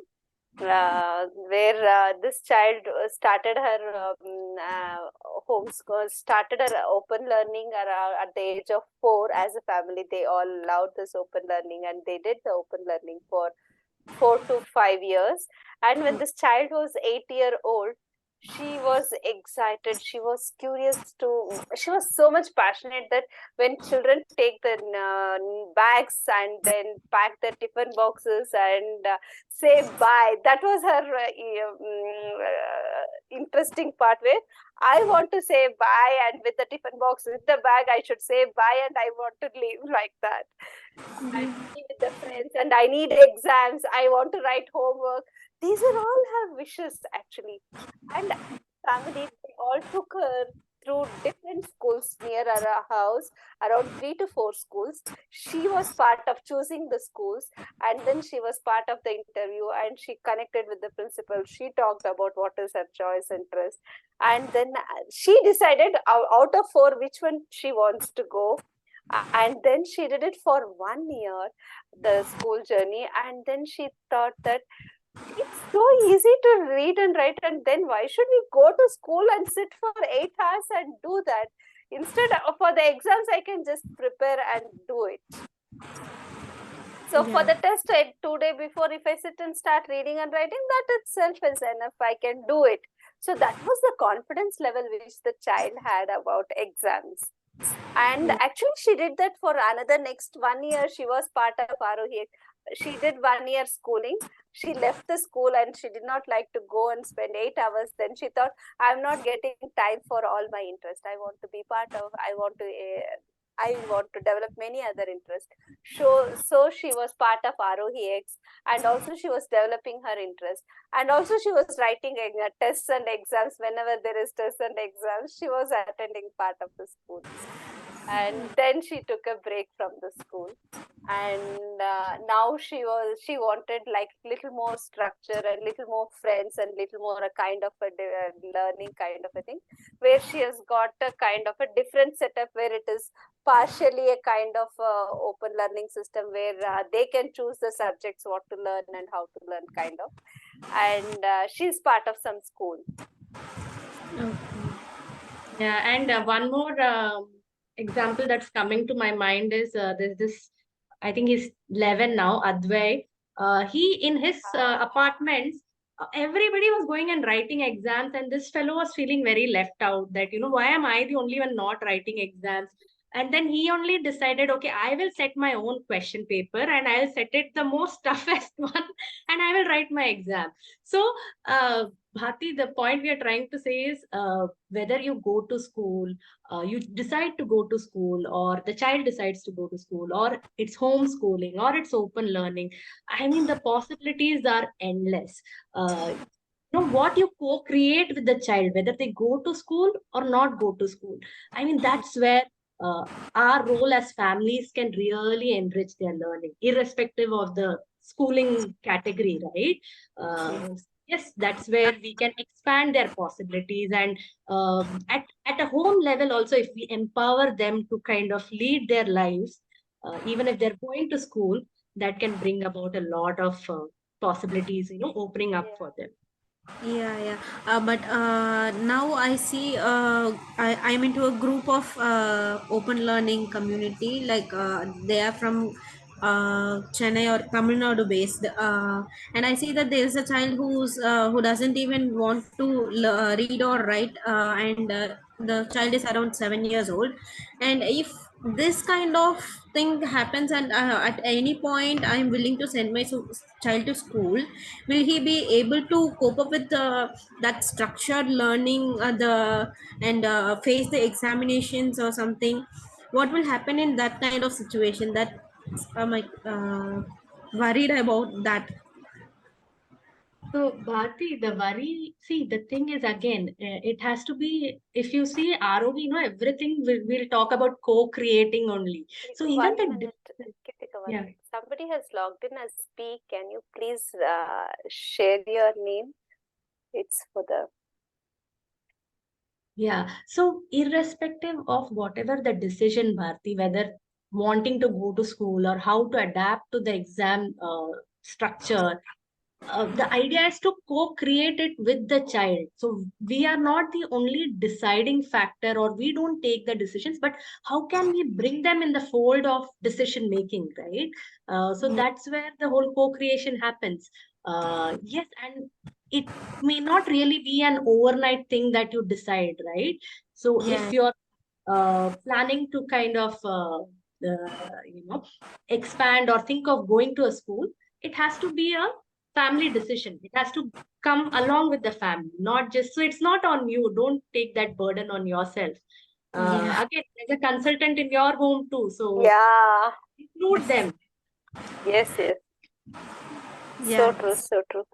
where this child started her homeschool, started her open learning at the age of 4. As a family, they all loved this open learning, and they did the open learning for 4 to 5 years. And when this child was 8-year-old, she was excited, she was curious she was so much passionate that when children take the bags and then pack the tiffin boxes and say bye, that was her interesting part, where I want to say bye, and with the tiffin box, with the bag, I should say bye, and I want to leave like that. I be with the friends, and I need exams. I want to write homework. These are all her wishes, actually. And family, they all took her through different schools near our house, around 3 to 4 schools. She was part of choosing the schools, and then she was part of the interview, and she connected with the principal. She talked about what is her choice, interest, and then she decided out of 4 which one she wants to go. And then she did it for 1 year, the school journey, and then she thought that it's so easy to read and write, and then why should we go to school and sit for 8 hours and do that? Instead of for the exams, I can just prepare and do it. So for the test 2 days before, if I sit and start reading and writing, that itself is enough. I can do it. So that was the confidence level which the child had about exams. And actually, she did that for another next 1 year. She was part of Aarohi. She did 1 year schooling. She left the school and she did not like to go and spend 8 hours. Then she thought, I'm not getting time for all my interest. I want to be part of, I want to develop many other interests. So she was part of Aarohi X, and also she was developing her interest. And also she was writing tests and exams. Whenever there is tests and exams, she was attending part of the school. And then she took a break from the school, and now she wanted like little more structure and little more friends and little more a kind of a learning kind of a thing, where she has got a kind of a different setup where it is partially a kind of open learning system where they can choose the subjects what to learn and how to learn kind of, and she's part of some school. Yeah, and one more example that's coming to my mind is there's this, I think he's 11 now, Advay. He, in his apartments, everybody was going and writing exams, and this fellow was feeling very left out that, why am I the only one not writing exams? And then he only decided, okay, I will set my own question paper and I'll set it the most toughest one and I will write my exam. So, Bhati, the point we are trying to say is whether you go to school, you decide to go to school, or the child decides to go to school, or it's homeschooling, or it's open learning. I mean, the possibilities are endless. What you co-create with the child, whether they go to school or not go to school. I mean, that's where our role as families can really enrich their learning, irrespective of the schooling category, right? Yes, that's where we can expand their possibilities. And at a home level also, if we empower them to kind of lead their lives, even if they're going to school, that can bring about a lot of possibilities, opening up for them. Yeah. But now I see I'm into a group of open learning community. Like they are from Chennai or Tamil Nadu based, and I see that there is a child who doesn't even want to read or write, and the child is around 7 years old. And if this kind of thing happens, and at any point I'm willing to send my child to school, will he be able to cope up with that structured learning, and face the examinations or something? What will happen in that kind of situation? That I'm like worried about that. So, Bharti, the worry, see, the thing is, again, it has to be, if you see Aarohi, everything we'll talk about co-creating only. So, even 1 the, minute, Kritika, 1 yeah. minute. Somebody has logged in as speak. Can you please share your name? It's for the... Yeah. So, irrespective of whatever the decision, Bharti, whether wanting to go to school or how to adapt to the exam structure, the idea is to co-create it with the child. So we are not the only deciding factor, or we don't take the decisions, but how can we bring them in the fold of decision making, right? So that's where the whole co-creation happens. Yes, and it may not really be an overnight thing that you decide, right? So if you're planning to kind of expand or think of going to a school, it has to be a family decision. It has to come along with the family, not just, so it's not on you. Don't take that burden on yourself. Again, there's a consultant in your home too, so Yeah. include them. Yes. Yeah. So true.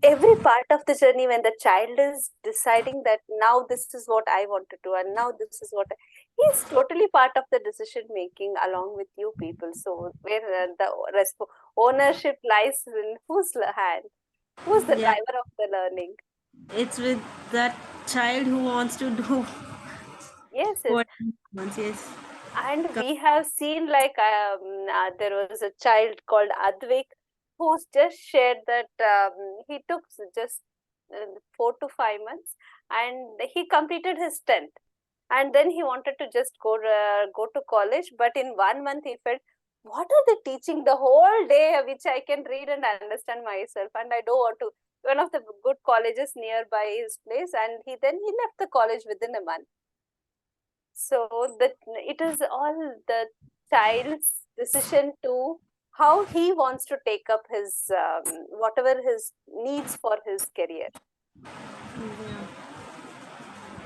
Every part of the journey, when the child is deciding that now this is what I want to do and now this is what he's totally part of the decision making along with you people. So where the ownership lies in whose hand? Who's the driver of the learning? It's with that child who wants to do Yes. what he wants. Yes. And we have seen like there was a child called Advik who's just shared that he took just 4 to 5 months and he completed his 10th, and then he wanted to just go to college, but in 1 month he felt, what are they teaching the whole day which I can read and understand myself, and I don't want to. One of the good colleges nearby his place, and he left the college within a month. So it is all the child's decision to how he wants to take up his whatever his needs for his career.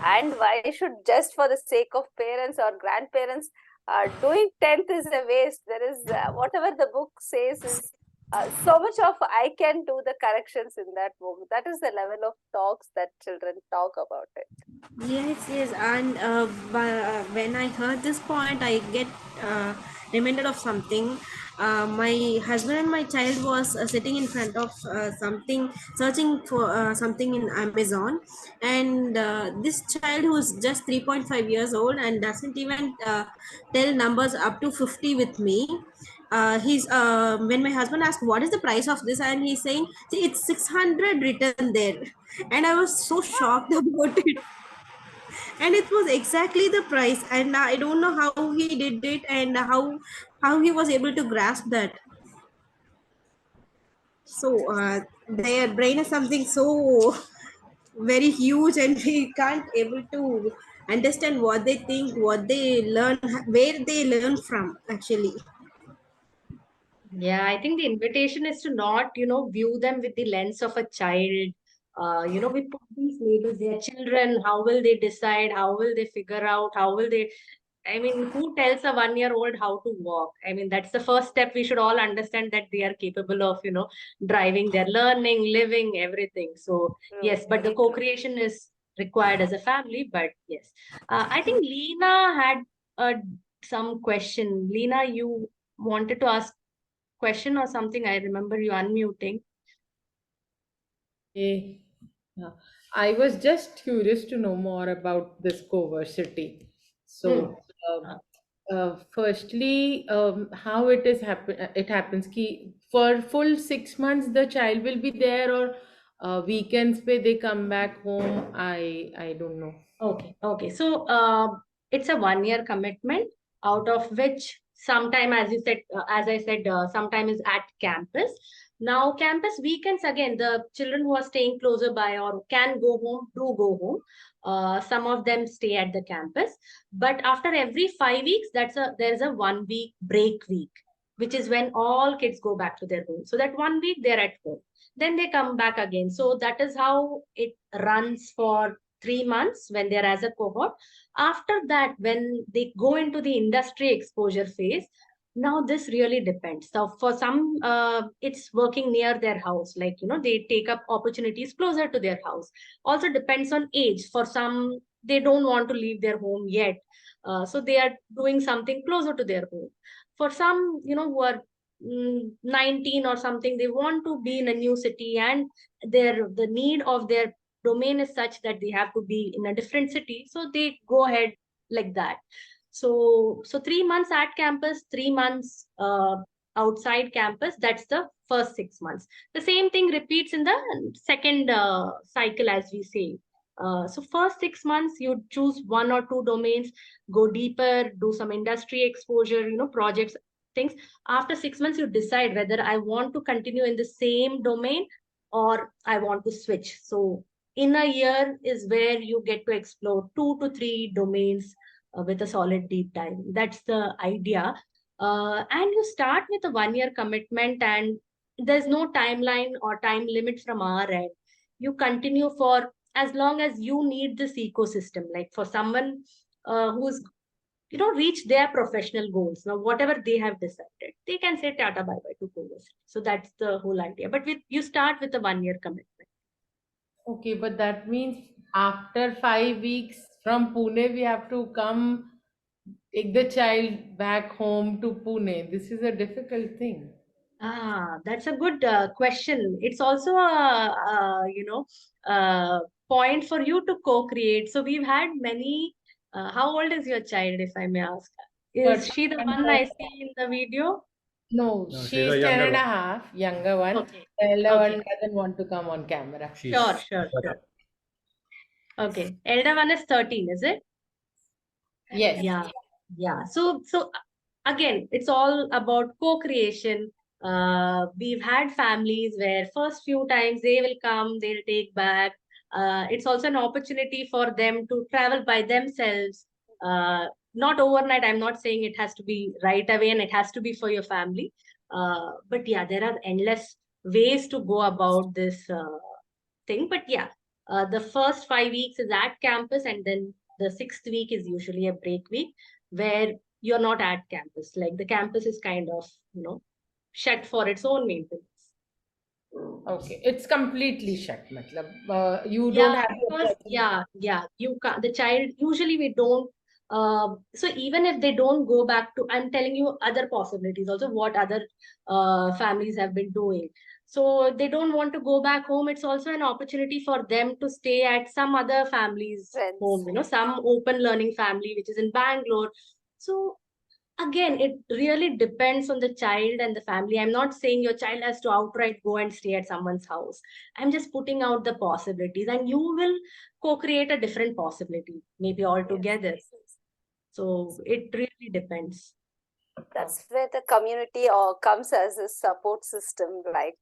And why should, just for the sake of parents or grandparents, doing 10th is a waste? There is whatever the book says is so much of I can do the corrections in that book. That is the level of talks that children talk about it. Yes, and when I heard this point, I get reminded of something. My husband and my child was sitting in front of something, searching for something in Amazon, and this child who is just 3.5 years old and doesn't even tell numbers up to 50 with me. He's when my husband asked what is the price of this, and he's saying, see, it's 600 written there, and I was so shocked about it, and it was exactly the price, and I don't know how he did it, and how he was able to grasp that. So their brain is something so very huge, and we can't able to understand what they think, what they learn, where they learn from actually. Yeah, I think the invitation is to not, view them with the lens of a child. We put these labels, they are children. How will they decide? How will they figure out? How will they? I mean, who tells a 1-year-old how to walk? I mean, that's the first step. We should all understand that they are capable of, driving their learning, living, everything. So, True, yes, but the very true. co-creation is required as a family. But yes, I think Leena had some question. Leena, you wanted to ask question or something. I remember you unmuting. Eh, yeah. I was just curious to know more about this CoVersity. Hmm. So, firstly, how it is happen? It happens ki for full 6 months the child will be there, or weekends pe they come back home. I don't know. Okay. So it's a 1-year commitment, out of which sometime, as you said, as I said, sometime is at campus. Now, campus weekends, again, the children who are staying closer by or can go home, do go home. Some of them stay at the campus. But after every 5 weeks, there's a 1 week break week, which is when all kids go back to their home. So that 1 week they're at home. Then they come back again. So that is how it runs for 3 months when they're as a cohort. After that, when they go into the industry exposure phase, now this really depends. So for some, it's working near their house, like, they take up opportunities closer to their house. Also depends on age. For some, they don't want to leave their home yet. So they are doing something closer to their home. For some, who are 19 or something, they want to be in a new city, and the need of their domain is such that they have to be in a different city, so they go ahead like that. So 3 months at campus, 3 months outside campus. That's the first 6 months. The same thing repeats in the second cycle, as we say. So first 6 months, you choose one or two domains, go deeper, do some industry exposure, projects, things. After 6 months, you decide whether I want to continue in the same domain or I want to switch. So in a year is where you get to explore 2 to 3 domains with a solid deep dive. That's the idea. And you start with a 1 year commitment, and there's no timeline or time limit from our end. You continue for as long as you need this ecosystem. Like for someone who's reach their professional goals, now whatever they have decided, they can say tata bye bye to course. So that's the whole idea. But you start with a 1 year commitment. Okay, but that means after 5 weeks from Pune, we have to come take the child back home to Pune. This is a difficult thing. That's a good question. It's also a point for you to co-create. So we've had many. How old is your child, if I may ask? Is But she the one I see in the video? no, No, she she's is a 10 younger and a one. half, younger one. Okay. The elder one Okay. doesn't want to come on camera. Sure, She's sure, sure. Okay. Elder one is 13, is it? Yes. Yeah. Yeah. So again, it's all about co-creation. We've had families where first few times they will come, they'll take back. It's also an opportunity for them to travel by themselves. Not overnight. I'm not saying it has to be right away and it has to be for your family. But yeah, there are endless ways to go about this thing. But yeah, the first 5 weeks is at campus, and then the sixth week is usually a break week where you're not at campus. Like the campus is kind of, shut for its own maintenance. Okay, it's completely shut. Matlab, you don't Yeah, have the because you can't. The child usually we don't. So even if they don't go back to, I'm telling you other possibilities also. What other families have been doing. So they don't want to go back home. It's also an opportunity for them to stay at some other family's Friends. home. Some open learning family which is in Bangalore. So again, it really depends on the child and the family. I'm not saying your child has to outright go and stay at someone's house. I'm just putting out the possibilities, and you will co-create a different possibility maybe altogether. Yes. So it really depends. That's where the community comes as a support system, like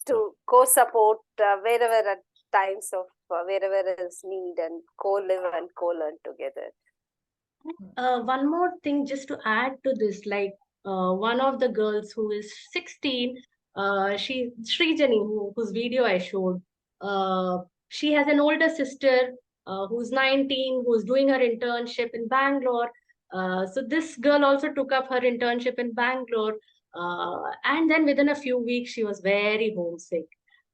to co-support wherever at times of wherever is need, and co-live and co-learn together. One more thing just to add to this, like one of the girls who is 16, she Srijani, whose video I showed, she has an older sister who's 19, who's doing her internship in Bangalore. So this girl also took up her internship in Bangalore, and then within a few weeks she was very homesick.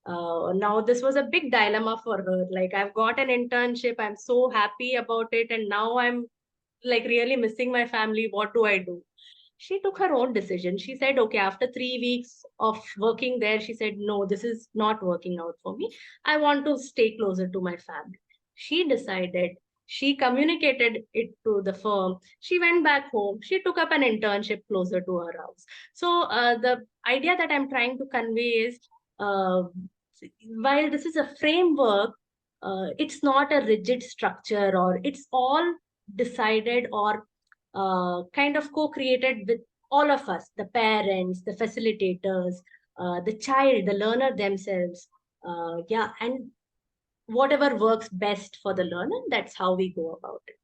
Now this was a big dilemma for her. Like, I've got an internship, I'm so happy about it, and now I'm like really missing my family. What do I do? She took her own decision. She said, okay, after 3 weeks of working there, she said, no, this is not working out for me. I want to stay closer to my family. She decided, she communicated it to the firm. She went back home. She took up an internship closer to her house. So the idea that I'm trying to convey is, uh, while this is a framework, it's not a rigid structure, or it's all decided or kind of co-created with all of us, the parents, the facilitators, the child, the learner themselves. And whatever works best for the learner, that's how we go about it.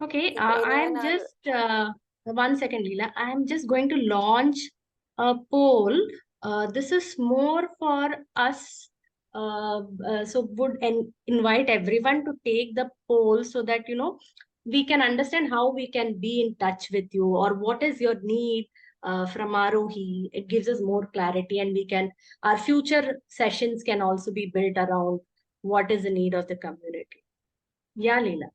Okay, If anyone I'm just, 1 second, Leela. I'm just going to launch a poll. This is more for us. So would invite everyone to take the poll so that, we can understand how we can be in touch with you, or what is your need from Aarohi. It gives us more clarity, and our future sessions can also be built around what is the need of the community. Yeah, Leela.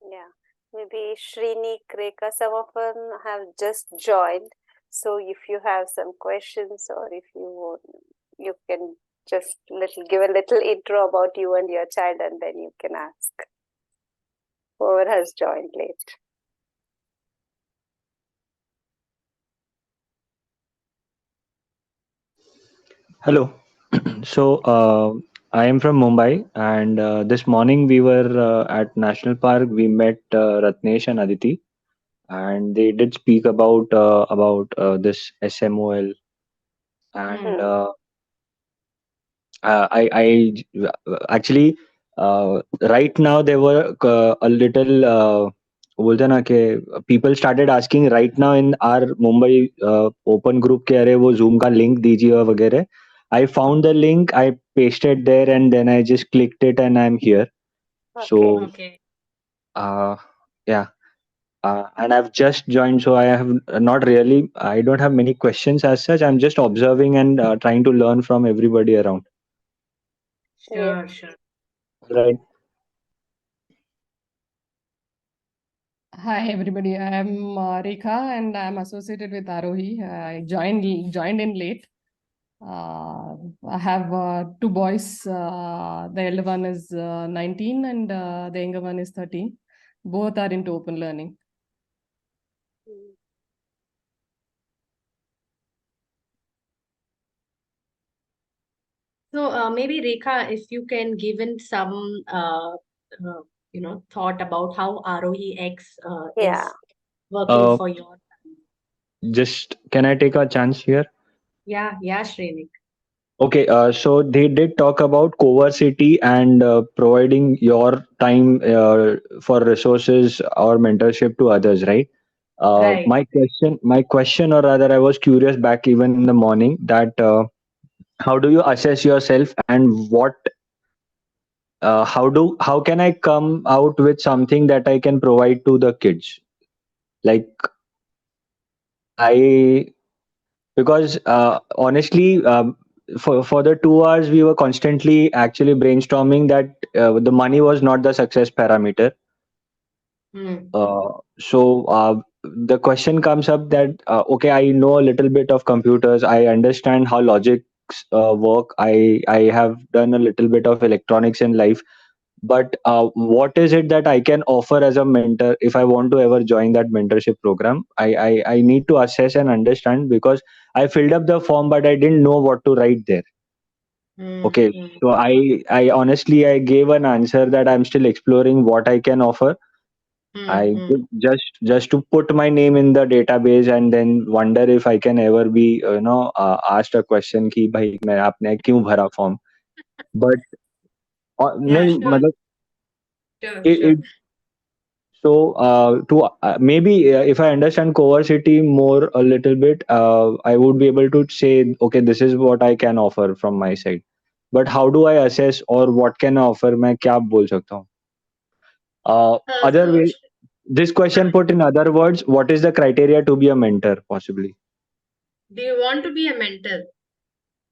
Yeah, maybe Srini, Kreka, some of them have just joined. So if you have some questions, or if you want, you can just give a little intro about you and your child, and then you can ask whoever has joined late. Hello. So I am from Mumbai, and this morning we were at National Park. We met Ratnesh and Aditi, and they did speak about this SMOL, and I actually right now there were a little. बोलते हैं ना कि people started asking right now in our Mumbai open group के अरे वो Zoom का link दीजिए और वगैरह. I found the link, I pasted there, and then I just clicked it, and I'm here. So Okay. yeah, and I've just joined, so I don't have many questions as such. I'm just observing and trying to learn from everybody around. Sure, sure. Right. Hi everybody, I am Rekha and I am associated with Aarohi. I joined in late. I have two boys. The elder one is 19 and the younger one is 13. Both are into open learning. So maybe Rekha, if you can give in some thought about how Aarohi X is working for your family. Just can I take a chance here? Yeah, Shrenik. Okay, so they did talk about coversity and providing your time for resources or mentorship to others, right? Right. My question, or rather, I was curious back even in the morning that how do you assess yourself, and how can I come out with something that I can provide to the kids? Like I because honestly, for the 2 hours we were constantly actually brainstorming that the money was not the success parameter. Hmm. So the question comes up that okay, I know a little bit of computers, I understand how logics work, I have done a little bit of electronics in life, but what is it that I can offer as a mentor if I want to ever join that mentorship program? I need to assess and understand, because I filled up the form but I didn't know what to write there. Hmm. Okay, Hmm. so I honestly I gave an answer that I'm still exploring what I can offer. Hmm. I Hmm. would just to put my name in the database and then wonder if I can ever be asked a question कि भाई मैं आपने क्यों भरा form. But Yeah, नहीं sure, मतलब sure, it, sure. it so to maybe if I understand coversity more a little bit, I would be able to say okay, this is what I can offer from my side. But how do I assess, or what can I offer? मैं क्या बोल सकता हूँ? Other So, way, this question put in other words, what is the criteria to be a mentor? Possibly, do you want to be a mentor?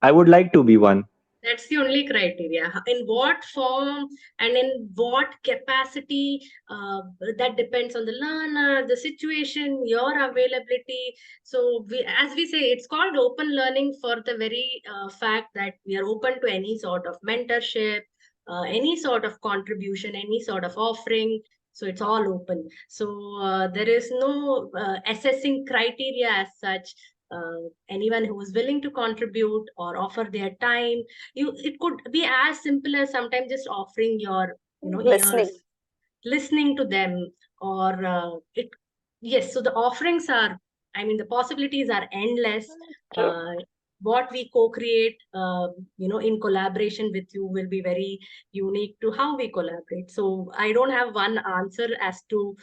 I would like to be one. That's the only criteria. In what form and in what capacity, that depends on the learner, the situation, your availability. So, as we say, it's called open learning for the very fact that we are open to any sort of mentorship, any sort of contribution, any sort of offering. So, it's all open. So, there is no assessing criteria as such. Anyone who is willing to contribute or offer their time, it could be as simple as sometimes just offering your Listening. ears, listening to them, or it yes, so the offerings are, I mean, the possibilities are endless. True. What we co-create in collaboration with you will be very unique to how we collaborate. So I don't have one answer as to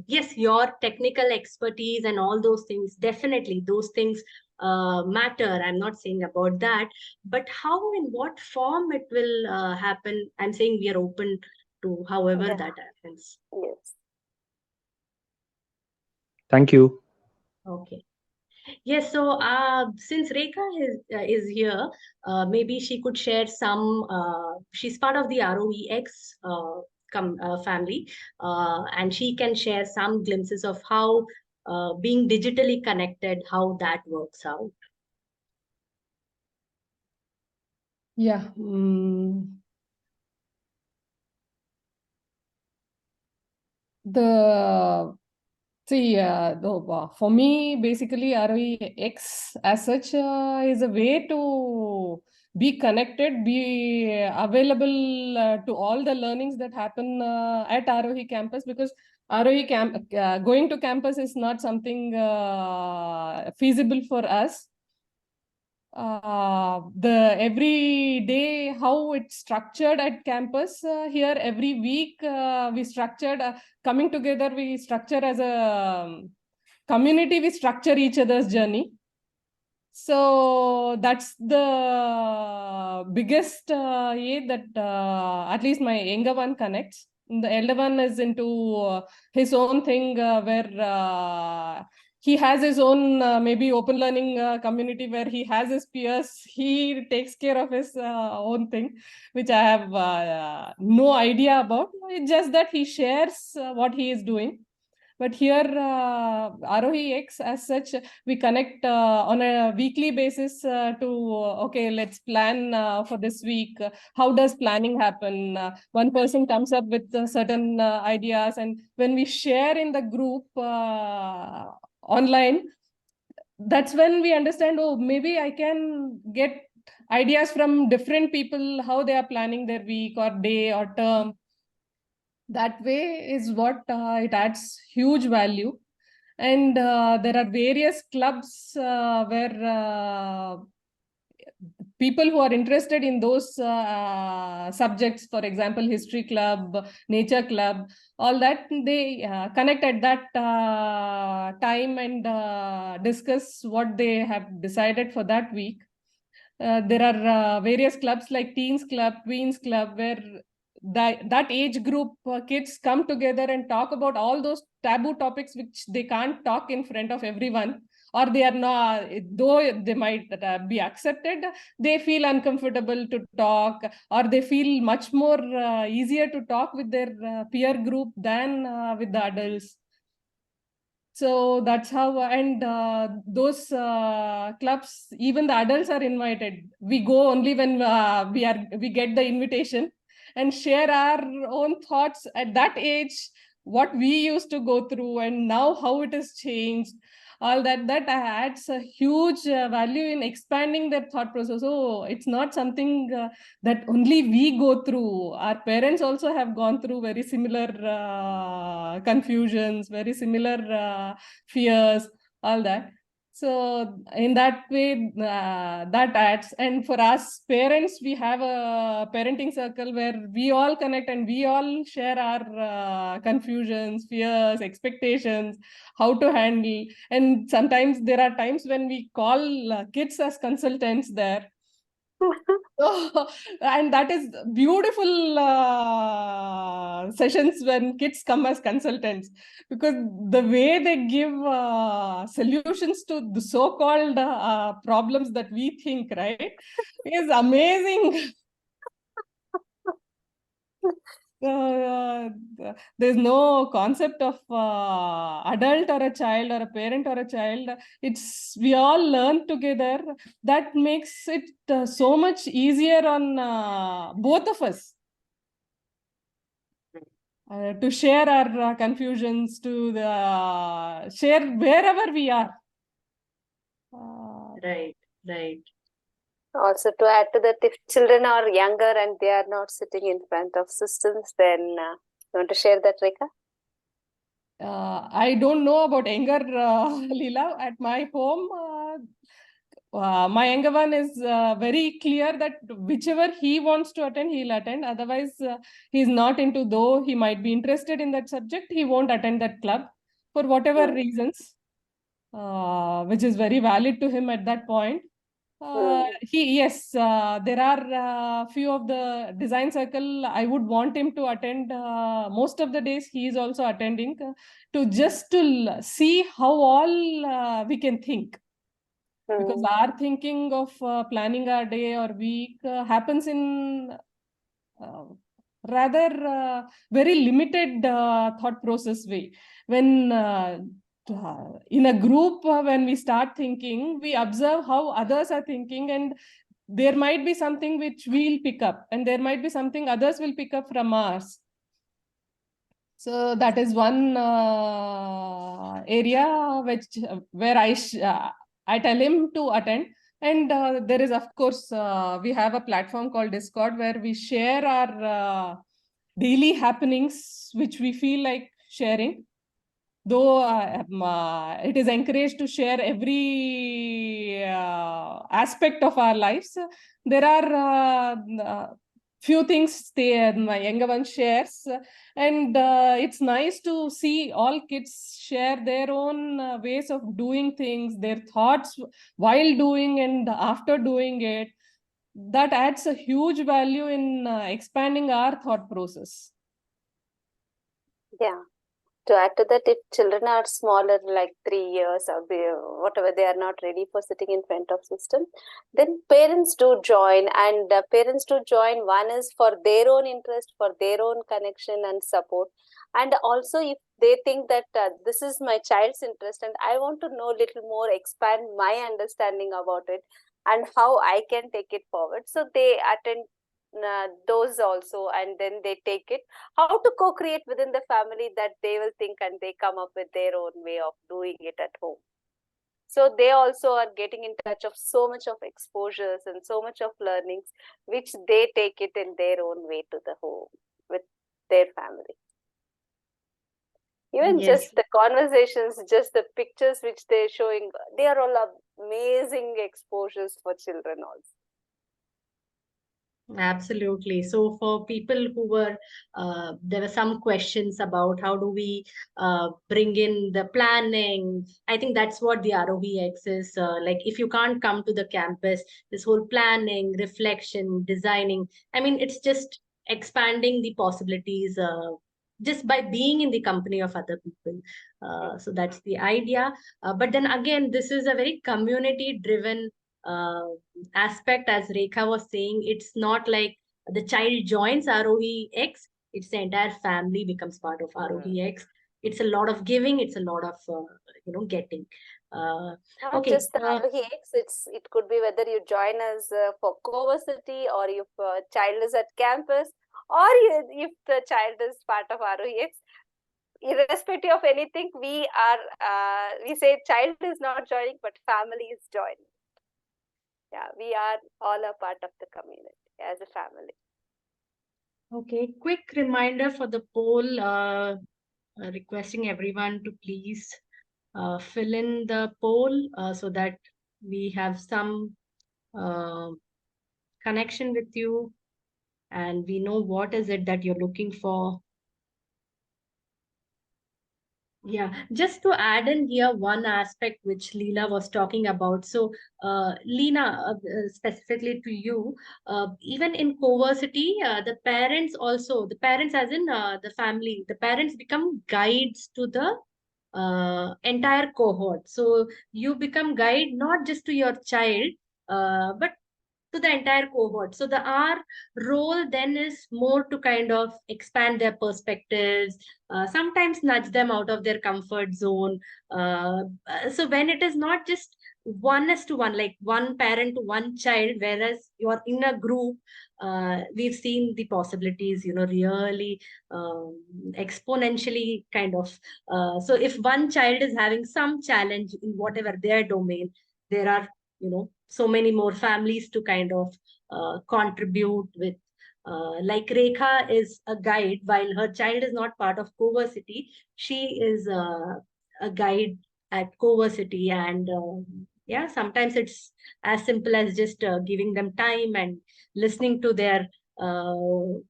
yes, your technical expertise and all those things, definitely those things matter, I'm not saying about that, but how, in what form it will happen, I'm saying we are open to however Yeah. that happens. Yes. Thank you. Okay. Yes, so since Rekha is here, maybe she could share some. She's part of the ROEX family, and she can share some glimpses of how being digitally connected, how that works out. Yeah. For me, basically, ROEX as such is a way to be connected, be available to all the learnings that happen at Aarohi campus, because going to campus is not something feasible for us. The every day how it's structured at campus here, every week we structured coming together, we structure as a community, we structure each other's journey. So that's the biggest that at least my younger one connects. The elder one is into his own thing where he has his own maybe open learning community where he has his peers. He takes care of his own thing, which I have no idea about. It's just that he shares what he is doing. But here, Aarohi X as such, we connect on a weekly basis okay, let's plan for this week. How does planning happen? One person comes up with certain ideas, and when we share in the group online, that's when we understand, oh, maybe I can get ideas from different people, how they are planning their week or day or term. That way is what it adds huge value. And there are various clubs where people who are interested in those subjects, for example, history club, nature club, all that, they connect at that time and discuss what they have decided for that week. There are various clubs like Teens Club, Tweens Club, where that age group kids come together and talk about all those taboo topics which they can't talk in front of everyone, or they are not, though they might be accepted, they feel uncomfortable to talk, or they feel much more easier to talk with their peer group than with the adults. So that's how, and those clubs, even the adults are invited. We go only when we get the invitation and share our own thoughts at that age, what we used to go through, and now how it has changed. All that adds a huge value in expanding their thought process. So it's not something that only we go through. Our parents also have gone through very similar confusions, very similar fears, all that. So in that way, that adds. And for us parents, we have a parenting circle where we all connect and we all share our confusions, fears, expectations, how to handle. And sometimes there are times when we call kids as consultants there. And that is beautiful sessions when kids come as consultants, because the way they give solutions to the so-called problems that we think, right, is amazing. There's no concept of adult or a child or a parent or a child. It's we all learn together. That makes it so much easier on both of us to share our confusions, to share wherever we are. Right, right. Also, to add to that, if children are younger and they are not sitting in front of systems, then you want to share that, Rekha? I don't know about younger Leela. At my home, my younger one is very clear that whichever he wants to attend, he'll attend. Otherwise, he's not into, though he might be interested in that subject, he won't attend that club for whatever reasons, which is very valid to him at that point. Yes, there are few of the design circle I would want him to attend. Most of the days he is also attending to just to see how all we can think. Because our thinking of planning our day or week happens in rather very limited thought process way. When in a group, when we start thinking, we observe how others are thinking, and there might be something which we'll pick up, and there might be something others will pick up from ours. So that is one area where I tell him to attend. And there is, of course, we have a platform called Discord where we share our daily happenings, which we feel like sharing. Though it is encouraged to share every aspect of our lives, there are few things my younger one shares, and it's nice to see all kids share their own ways of doing things, their thoughts while doing and after doing it. That adds a huge value in expanding our thought process. Yeah. To add to that, if children are smaller, like 3 years or whatever, they are not ready for sitting in front of system, then parents do join. And parents do join. One is for their own interest, for their own connection and support. And also, if they think that this is my child's interest and I want to know a little more, expand my understanding about it and how I can take it forward. So they attend those also, and then they take it, how to co-create within the family, that they will think and they come up with their own way of doing it at home. So they also are getting in touch of so much of exposures and so much of learnings, which they take it in their own way to the home with their family. Even just the conversations, just the pictures which they're showing, they are all amazing exposures for children also. Absolutely. So for people who were, there were some questions about how do we bring in the planning. I think that's what the ROVX is. Like if you can't come to the campus, this whole planning, reflection, designing, I mean, it's just expanding the possibilities just by being in the company of other people. So that's the idea. But then again, this is a very community driven uh, aspect. As Rekha was saying, it's not like the child joins ROEX, it's the entire family becomes part of ROEX. It's a lot of giving, it's a lot of getting. Not Okay. just the ROEX, it could be whether you join us for CoVersity, or if child is at campus, or if the child is part of ROEX. Irrespective of anything, we say child is not joining, but family is joining. Yeah, we are all a part of the community as a family. Okay, quick reminder for the poll, requesting everyone to please fill in the poll so that we have some connection with you and we know what is it that you're looking for. Yeah, just to add in here one aspect which Leela was talking about. So, Leena, specifically to you, even in CoVersity, the parents as in the family, the parents become guides to the entire cohort. So you become guide not just to your child, but to the entire cohort. So the our role then is more to kind of expand their perspectives, sometimes nudge them out of their comfort zone. So when it is not just one is to one, like one parent to one child, whereas you're in a group, we've seen the possibilities, really exponentially kind of. So if one child is having some challenge in whatever their domain, there are so many more families to kind of contribute with. Like Rekha is a guide, while her child is not part of CoVersity, she is a guide at CoVersity. And yeah, sometimes it's as simple as just giving them time and listening to their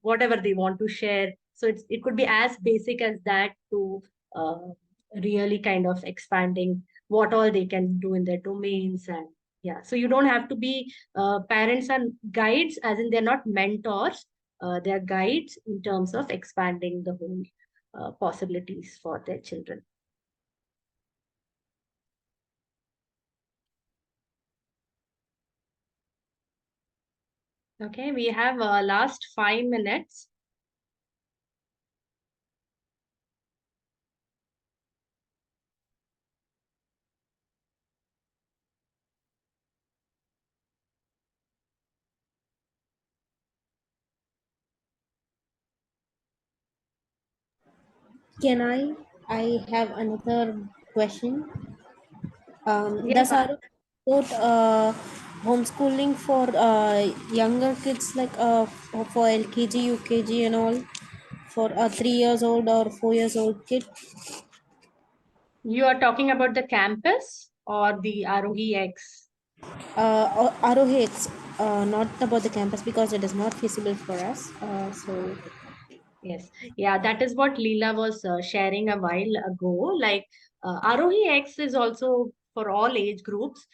whatever they want to share. So it could be as basic as that to uh, really kind of expanding what all they can do in their domains. And yeah, so you don't have to be parents and guides, as in they're not mentors. They're guides in terms of expanding the whole possibilities for their children. Okay, we have last 5 minutes. Can I have another question. Yeah, Does our support homeschooling for younger kids, like for LKG, UKG, and all, for a 3 years old or 4 years old kid? you are talking about the campus or the ROEX? ROH, not about the campus because it is not feasible for us. So Yes, yeah, that is what Leela was sharing a while ago. Like Aarohi X is also for all age groups,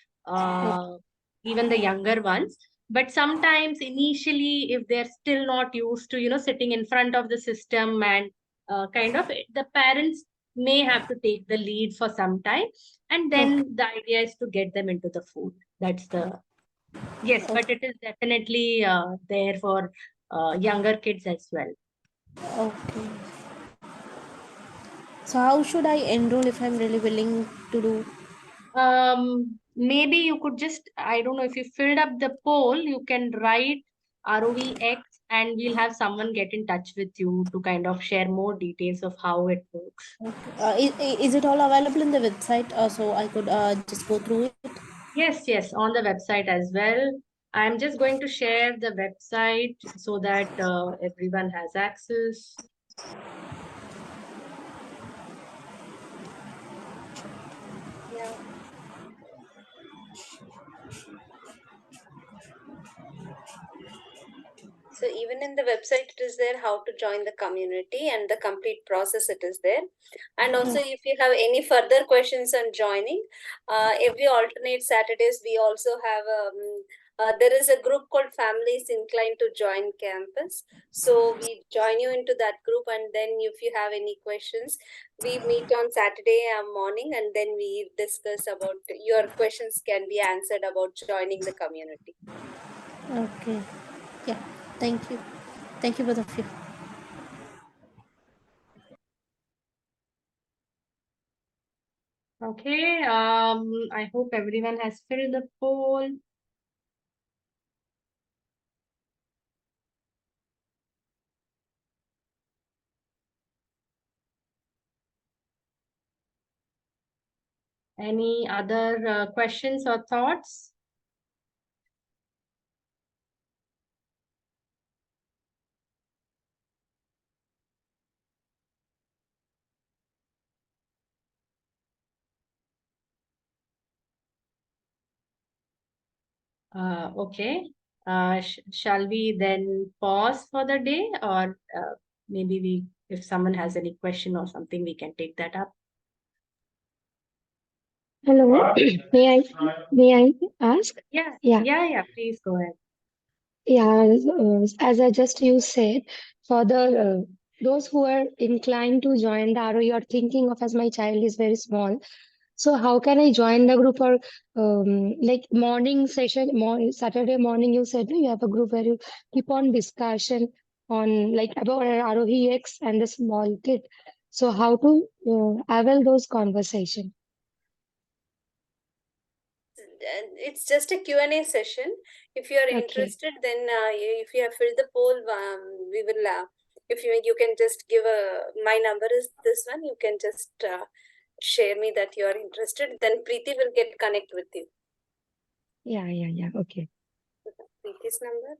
even the younger ones. But sometimes initially, if they're still not used to, sitting in front of the system and kind of the parents may have to take the lead for some time. And then the idea is to get them into the food. That's the, yes, but it is definitely there for younger kids as well. okay. So how should I enroll if I'm really willing to do? Maybe you could just, I don't know, if you filled up the poll, you can write ROVX and we'll have someone get in touch with you to kind of share more details of how it works. Is it all available in the website? So I could just go through it. Yes, on the website as well. I'm just going to share the website so that everyone has access. Yeah. So even in the website, it is there how to join the community and the complete process it is there. And also if you have any further questions on joining, every alternate Saturdays, we also have there is a group called Families Inclined to Join Campus. So we join you into that group, and then if you have any questions, we meet on Saturday morning, and then we discuss about your questions can be answered about joining the community. Okay. Yeah. Thank you. Thank you, both of you. Okay, I hope everyone has filled the poll. Any other questions or thoughts? Okay. Shall we then pause for the day, or maybe if someone has any question or something, we can take that up. Hello, may I ask? Yeah. Yeah, Yeah. Please go ahead. yeah. As I just you said, for the those who are inclined to join the RO, you're thinking of as my child is very small. So how can I join the group, or like morning session, Saturday morning? You said no, you have a group where you keep on discussion on like about Aarohi X and the small kid. So how to avail those conversation? It's just a Q&A session. If you are Okay. interested, then if you have filled the poll, we will if you can just give my number is this one, you can just share me that you are interested, then Preeti will get connect with you. Yeah, okay. Preeti's number,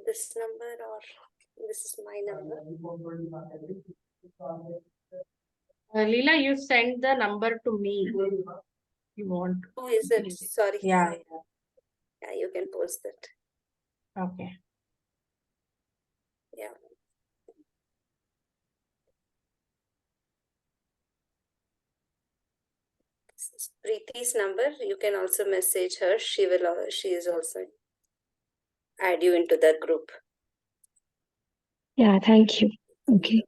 this number, or this is my number. Leela, you sent the number to me. You want? Oh, is it? Sorry. Yeah. Yeah, you can post that. Okay. Yeah. This is Preeti's number. You can also message her. She is also add you into the group. Yeah, thank you. Okay.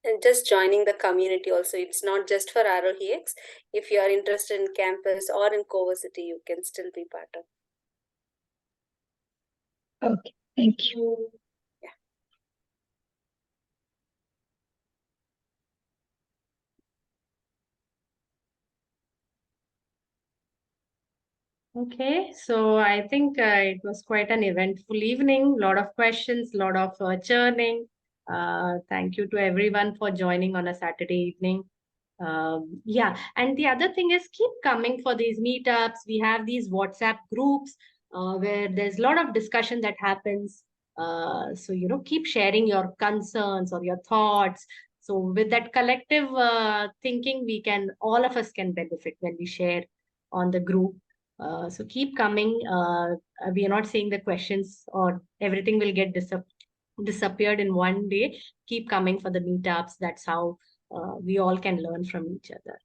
And just joining the community also. It's not just for Aarohi X. If you are interested in campus or in CoVersity, you can still be part of. Okay, thank you. Yeah. Okay, so I think it was quite an eventful evening. A lot of questions, a lot of churning. Thank you to everyone for joining on a Saturday evening. Yeah, and the other thing is keep coming for these meetups. We have these WhatsApp groups where there's a lot of discussion that happens. So, keep sharing your concerns or your thoughts. So with that collective thinking, all of us can benefit when we share on the group. So keep coming. We are not saying the questions or everything will get disappeared in one day. Keep coming for the meetups. That's how we all can learn from each other.